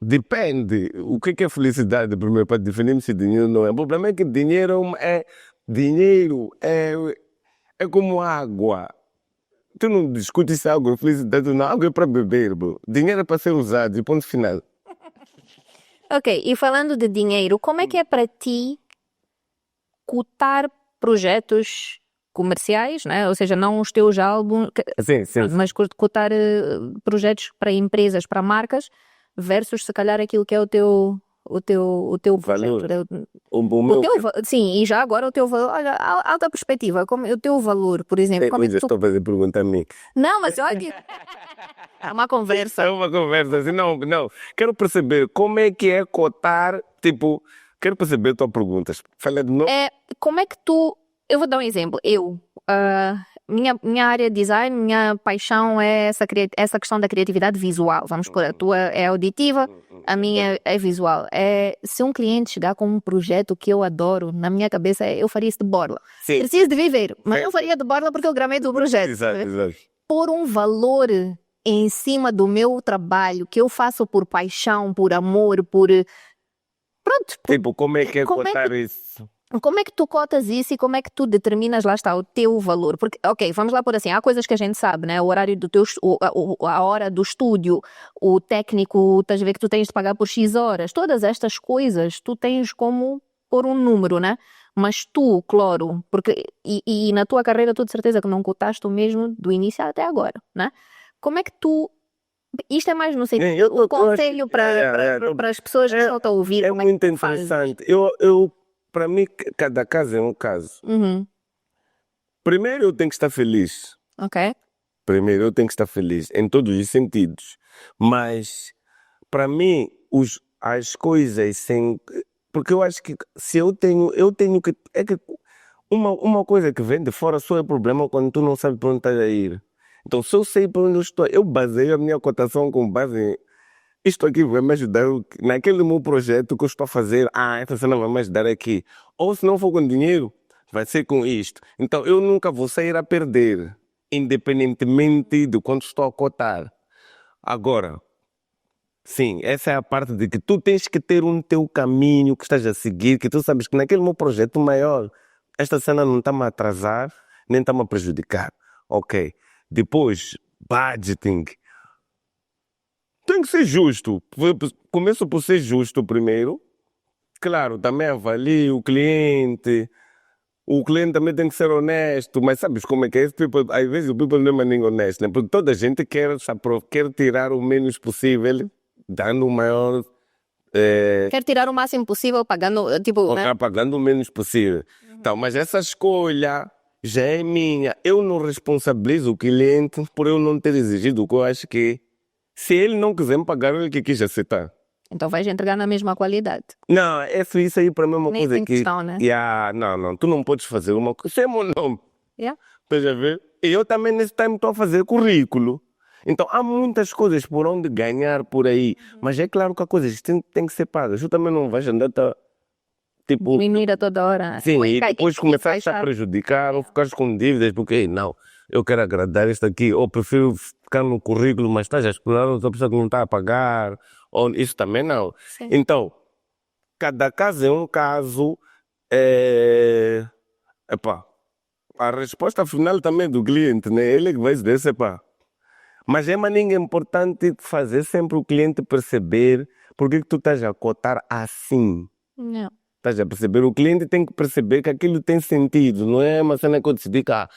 Depende. O que é felicidade, primeiro, para definirmos se dinheiro não é. O problema é que dinheiro é É como água. Tu não discutes se água é felicidade ou não. Água é para beber, bro. Dinheiro é para ser usado, e ponto final. Ok, e falando de dinheiro, como é que é para ti cotar projetos comerciais, né? Ou seja, não os teus álbuns, Sim, sim. mas cotar projetos para empresas, para marcas, versus se calhar aquilo que é o teu Valor. projeto, né? O O meu... teu, sim, e já agora o teu valor, olha, alta perspectiva, como o teu valor, por exemplo, como é Pois que eu tu... estou a fazer pergunta a mim. Não, mas olha, é uma conversa. É uma conversa assim, não. Quero perceber como é que é cotar, tipo, quero perceber a tua pergunta. Fala de novo. Como é que tu, eu vou dar um exemplo, minha área de design, minha paixão é essa questão da criatividade visual, vamos por, a tua é auditiva, a minha é visual. Se um cliente chegar com um projeto que eu adoro, na minha cabeça eu faria isso de borla. Sim. Preciso de viver, mas eu faria de borla porque eu gramei do projeto. Exato. Pôr um valor em cima do meu trabalho, que eu faço por paixão, por amor, por... Pronto, Tipo, como é que é Como é cotar isso? como é que tu cotas isso e como é que tu determinas, lá está, o teu valor? Porque, ok, vamos lá por assim, há coisas que a gente sabe, né? O horário do teu, a hora do estúdio, o técnico, estás a ver que tu tens de pagar por X horas. Todas estas coisas tu tens como pôr um número, né? Mas tu, Cloro, porque, e na tua carreira tu de certeza que não cotaste o mesmo do início até agora, né? Como é que tu... Isto é mais no sentido, o conselho para as pessoas que estão a ouvir. É como muito que tu fazes? interessante. Para mim, cada caso é um caso. Uhum. Primeiro, eu tenho que estar feliz. Ok. Primeiro, eu tenho que estar feliz em todos os sentidos. Mas, para mim, as coisas sem... Porque eu acho que se eu tenho que... É que uma coisa que vem de fora só é problema quando tu não sabes para onde estás a ir. Então, se eu sei para onde eu estou, eu baseio a minha cotação com base em... Isto aqui vai me ajudar naquele meu projeto que eu estou a fazer. Essa cena vai me ajudar aqui. Ou se não for com dinheiro, vai ser com isto. Então eu nunca vou sair a perder, independentemente de quanto estou a cotar. Agora, sim, essa é a parte de que tu tens que ter um teu caminho que estás a seguir, que tu sabes que naquele meu projeto maior, esta cena não está-me a atrasar, nem está-me a prejudicar. Ok. Depois, budgeting. Tem que ser justo. Começo por ser justo primeiro. Claro, também avalio o cliente. O cliente também tem que ser honesto. Mas sabes como é que é? Às vezes o people não é nem honesto, né? Porque toda a gente quer tirar o menos possível, dando o maior... Quero tirar o máximo possível pagando, tipo, né? pagando o menos possível. Então, mas essa escolha já é minha. Eu não responsabilizo o cliente por eu não ter exigido o que eu acho que... Se ele não quiser me pagar, ele que quis aceitar. Então vais entregar na mesma qualidade. Não, isso aí para mim é uma Nem coisa tem que... questão, né? Não, tu não podes fazer uma coisa... Isso é meu nome, Yeah. estás a ver? E eu também nesse tempo estou a fazer currículo. Então há muitas coisas por onde ganhar por aí. Mas é claro que há coisas que têm que ser pagas. Tu também não vais andar tipo... Diminuir a toda hora. Sim, e depois começar a encaixar. prejudicar ou ficares com dívidas porque não, eu quero agradar isto aqui, ou prefiro ficar no currículo, mas estás a explorar outra pessoa que não está a pagar, ou isso também não. Sim. Então, cada caso é um caso. Epá, a resposta final também é do cliente, né? Ele é que vai dizer, epá. Mas é maninho importante fazer sempre o cliente perceber porque que tu estás a cotar assim. Não. Estás a perceber? O cliente tem que perceber que aquilo tem sentido, não é uma cena que eu decidi cá.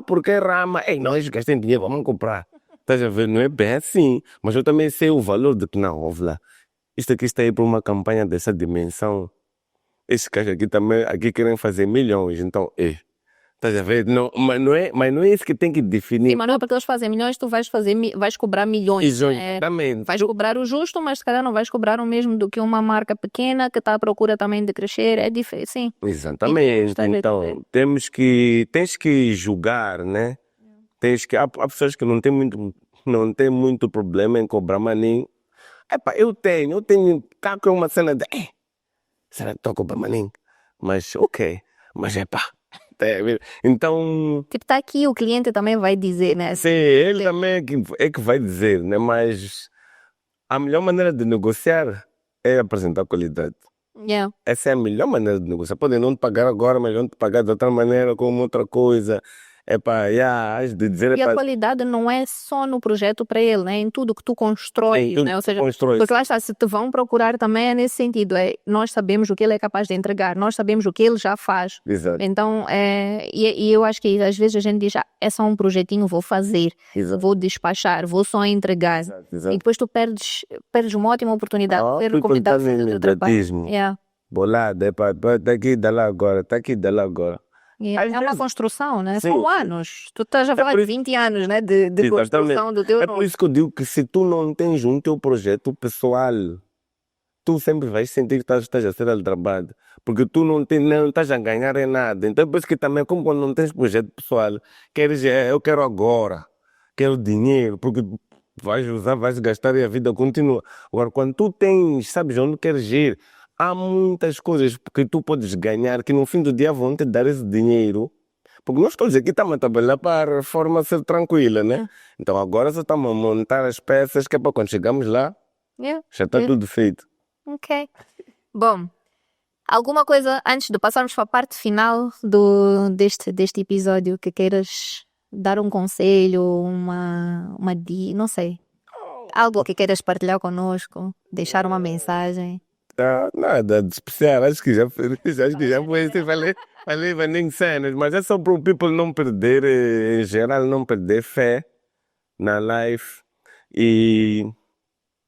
Porque é rama? Ei, nós gastem dinheiro, vamos comprar. Estás a ver? Não é bem assim. Mas eu também sei o valor de que não, ouve lá. Isto aqui está aí para uma campanha dessa dimensão. Esses caras aqui também querem fazer milhões, então, estás a ver? Não, mas não é isso que tem que definir. Sim, mas não é porque eles fazem milhões, tu vais cobrar milhões. Exatamente. Vais cobrar o justo, mas se calhar não vais cobrar o mesmo do que uma marca pequena que está à procura também de crescer. É diferente, sim. Exatamente. Então, tens que julgar, né? Há pessoas que não têm muito problema em cobrar maninho. Epá, eu tenho, cá que é uma cena de, será que estou a cobrar maninho? Mas, ok, mas então... Tipo, está aqui, o cliente também vai dizer, né? Sim, ele também é que vai dizer, né? Mas a melhor maneira de negociar é apresentar qualidade. Yeah. Essa é a melhor maneira de negociar. Podem não te pagar agora, mas vão te pagar de outra maneira, com outra coisa. has de dizer, E a qualidade não é só no projeto para ele, né? Em tudo que tu constróis, tudo né? Ou que seja, constrói. porque lá está, se te vão procurar também é nesse sentido, nós sabemos o que ele é capaz de entregar, nós sabemos o que ele já faz. Exato, Então, e eu acho que às vezes a gente diz, é só um projetinho, vou fazer, exato, vou despachar, vou só entregar. exato, E exato. depois tu perdes uma ótima oportunidade de ver como People está a tá no fazer o teu trabalho. imediatismo. Yeah. Bolado, tá aqui, dá lá agora, tá aqui, dá lá agora. Yeah. Às É uma vezes- construção, né? Sim, São sim. anos. Tu estás a falar por de isso- 20 anos, né? De Exatamente. construção do teu É por isso que eu digo que se tu não tens um teu projeto pessoal, tu sempre vais sentir que estás a ser aldrabado. Porque tu não estás a ganhar em nada. Então, por isso que também, como quando não tens projeto pessoal, eu quero agora, quero dinheiro, porque vais usar, vais gastar e a vida continua. Agora, quando tu tens, sabes onde queres ir, há muitas coisas que tu podes ganhar que no fim do dia vão te dar esse dinheiro. Porque nós todos aqui estamos a trabalhar para a reforma ser tranquila, né? Então agora só estamos a montar as peças que é para quando chegamos lá, Yeah. já está tudo feito. Ok. Bom, alguma coisa antes de passarmos para a parte final deste episódio que queiras dar um conselho, uma dica, não sei. Algo que queiras partilhar connosco, deixar uma mensagem. Nada de especial, acho que já foi, falei nem cenas, mas é só para o people não perder, em geral, não perder fé na life e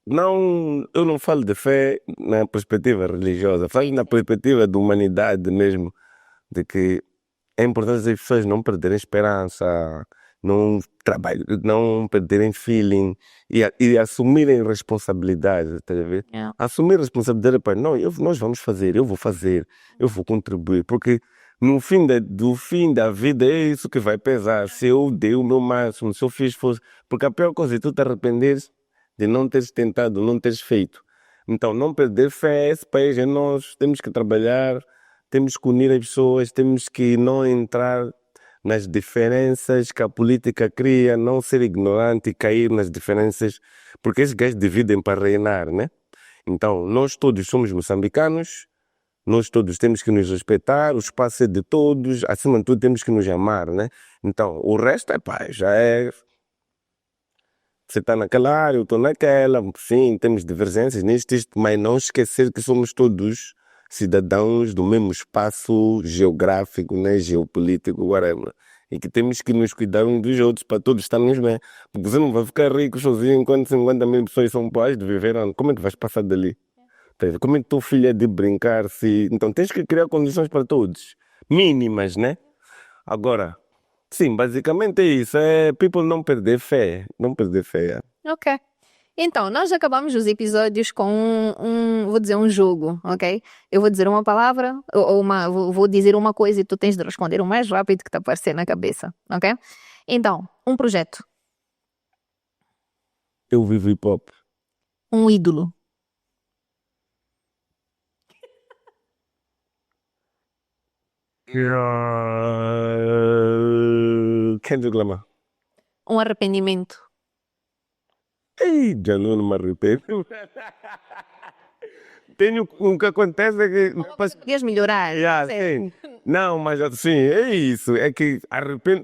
não, eu não falo de fé na perspectiva religiosa, falo na perspectiva da humanidade mesmo, de que é importante as pessoas não perderem esperança, não perderem feeling e assumirem responsabilidade, tá a ver? Yeah. Assumir responsabilidade para não, nós vamos fazer, eu vou contribuir, porque no do fim da vida é isso que vai pesar. Se eu dei o meu máximo, se eu fiz força, porque a pior coisa é tu te arrependeres de não teres tentado, não teres feito. Então, não perder fé, esse país é nós, temos que trabalhar, temos que unir as pessoas, temos que não entrar nas diferenças que a política cria, não ser ignorante e cair nas diferenças, porque esses gajos dividem para reinar, né? Então, nós todos somos moçambicanos, nós todos temos que nos respeitar, o espaço é de todos, acima de tudo temos que nos amar, né? Então, o resto, já é... Você está naquela área, eu estou naquela, sim, temos divergências nisto, mas não esquecer que somos todos cidadãos do mesmo espaço geográfico, né, geopolítico, whatever. E que temos que nos cuidar uns dos outros para todos estarmos bem. Porque você não vai ficar rico sozinho enquanto 50 mil pessoas são pais de viver. Como é que vais passar dali? Como é que teu filho é de brincar? Então tens que criar condições para todos. Mínimas, né? Agora, sim, basicamente é isso. É people não perder fé. Não perder fé. Ok. Então, nós acabamos os episódios com vou dizer um jogo, ok? Eu vou dizer uma palavra, vou dizer uma coisa e tu tens de responder o mais rápido que te aparecer na cabeça, ok? Então, um projeto, Eu vivo hip hop. um ídolo, Kendrick Lamar. um arrependimento, Ei, já não me arrependo. O que acontece é que... queres melhorar? sim. Não, mas assim, é isso. É que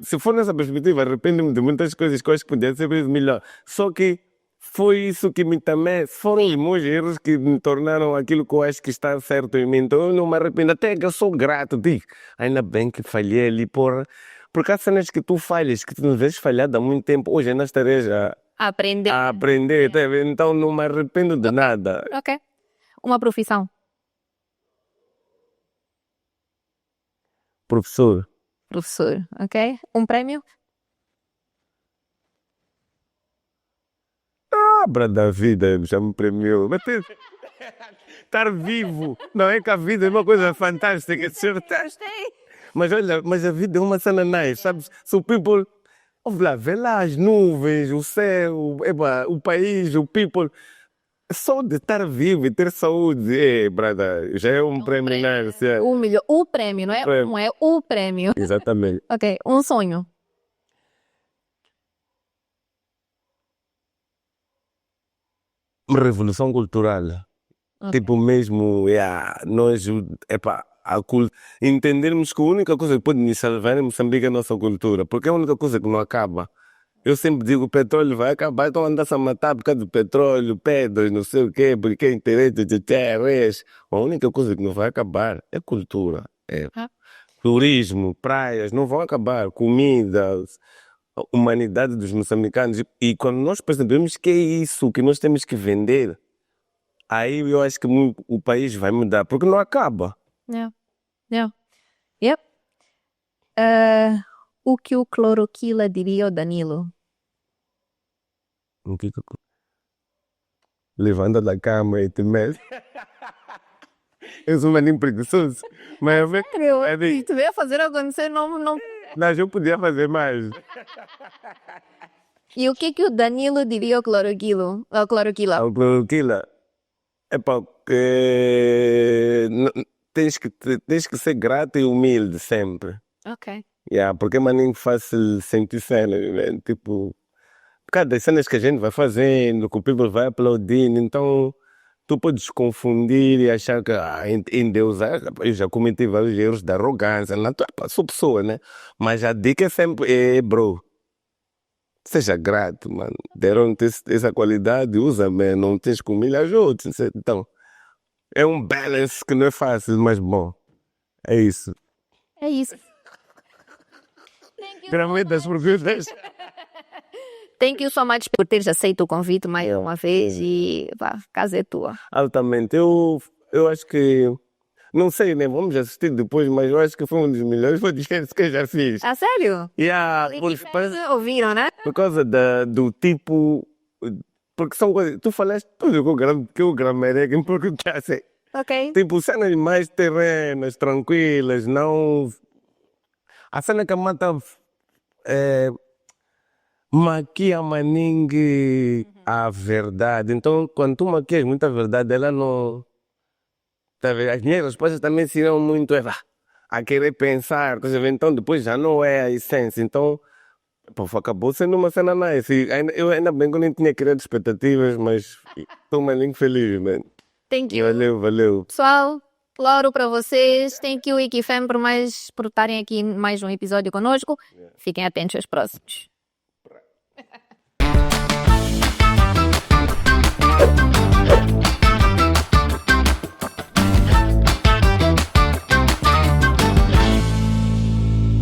se for nessa perspectiva, arrependo-me de muitas coisas que eu acho que podia ser melhor. Só que foi isso que me também... Foram os meus erros que me tornaram aquilo que eu acho que está certo em mim. Então eu não me arrependo. Até que eu sou grato. Digo, ainda bem que falhei ali, porra. Porque há cenas que tu falhas, que tu não vês falhado há muito tempo. Hoje ainda estareja Aprender. a aprender. Tá vendo? Então não me arrependo de nada. Ok. Uma profissão, Professor. professor, ok? Um prémio, Abra da vida, já me premiou. Mas estar vivo, não é que a vida é uma coisa fantástica, certeza. Mas olha, mas a vida é uma cena nice, sabes? So people, ouve lá, vê lá as nuvens, o céu, o país, o people. Só de estar vivo e ter saúde, brada, já é um prémio nice. É. o prémio, não é? Não é o prémio. Exatamente. Ok, um sonho. Uma revolução cultural. Ok. Tipo mesmo, nós, entendermos que a única coisa que pode nos salvar em Moçambique é a nossa cultura, porque é a única coisa que não acaba. Eu sempre digo, o petróleo vai acabar, então anda-se a matar por causa do petróleo, pedras, não sei o quê, porque é interesse de terras. A única coisa que não vai acabar é cultura, é Ah. turismo, praias, não vão acabar, comida, a humanidade dos moçambicanos. E quando nós percebemos que é isso que nós temos que vender, aí eu acho que o país vai mudar, porque não acaba. Yeah. Yeah. Yep. O que o Cloroquila diria ao Danilo? O que que eu- Levanta da cama e te mexe. Eu sou um maninho preguiçoso, mas é bem, Tu veio fazer acontecer, não. mas eu podia fazer mais. E o que o Danilo diria ao Cloroquilo? Ao Cloroquila? Aquilo, epá, tens que ser grato e humilde sempre. Ok. Yeah, porque é maninho fácil sentir cenas, né? Tipo, por causa das cenas que a gente vai fazendo, que o people vai aplaudindo, então tu podes confundir e achar que em Deus, eu já cometi vários erros de arrogância, não, sou pessoa, né? Mas a dica é sempre, bro, seja grato, mano. Deram-te essa qualidade, usa, man. Não tens que humilhar os outros. Então, é um balance que não é fácil, mas bom. É isso. É isso. Thank you so Gravei das perguntas. Thank you so much por teres aceito o convite mais uma vez e pá, a casa é tua. Altamente. Eu acho que. Não sei, né? Vamos assistir depois, mas eu acho que foi um dos melhores podcasts que eu já fiz. Ah, sério? Yeah, E fãs ouviram, né? por causa do tipo. Porque são coisas. Tu falaste tudo que eu gramarei em português. Ok. Tipo, cenas mais terrenas, tranquilas, não. A cena que mata maquia maningue a verdade. Então, quando tu maquias muita verdade, ela não. Tá vendo? As minhas respostas também serão muito a querer pensar, tá vendo? Então depois já não é a essência. Então, pô, acabou sendo uma cena nice. E eu ainda bem que eu nem tinha criado expectativas, mas estou maninho feliz, man. Thank you. Valeu. Pessoal, Lauro para vocês. Thank you, Wikifam, por estarem aqui em mais um episódio conosco. Fiquem atentos aos próximos.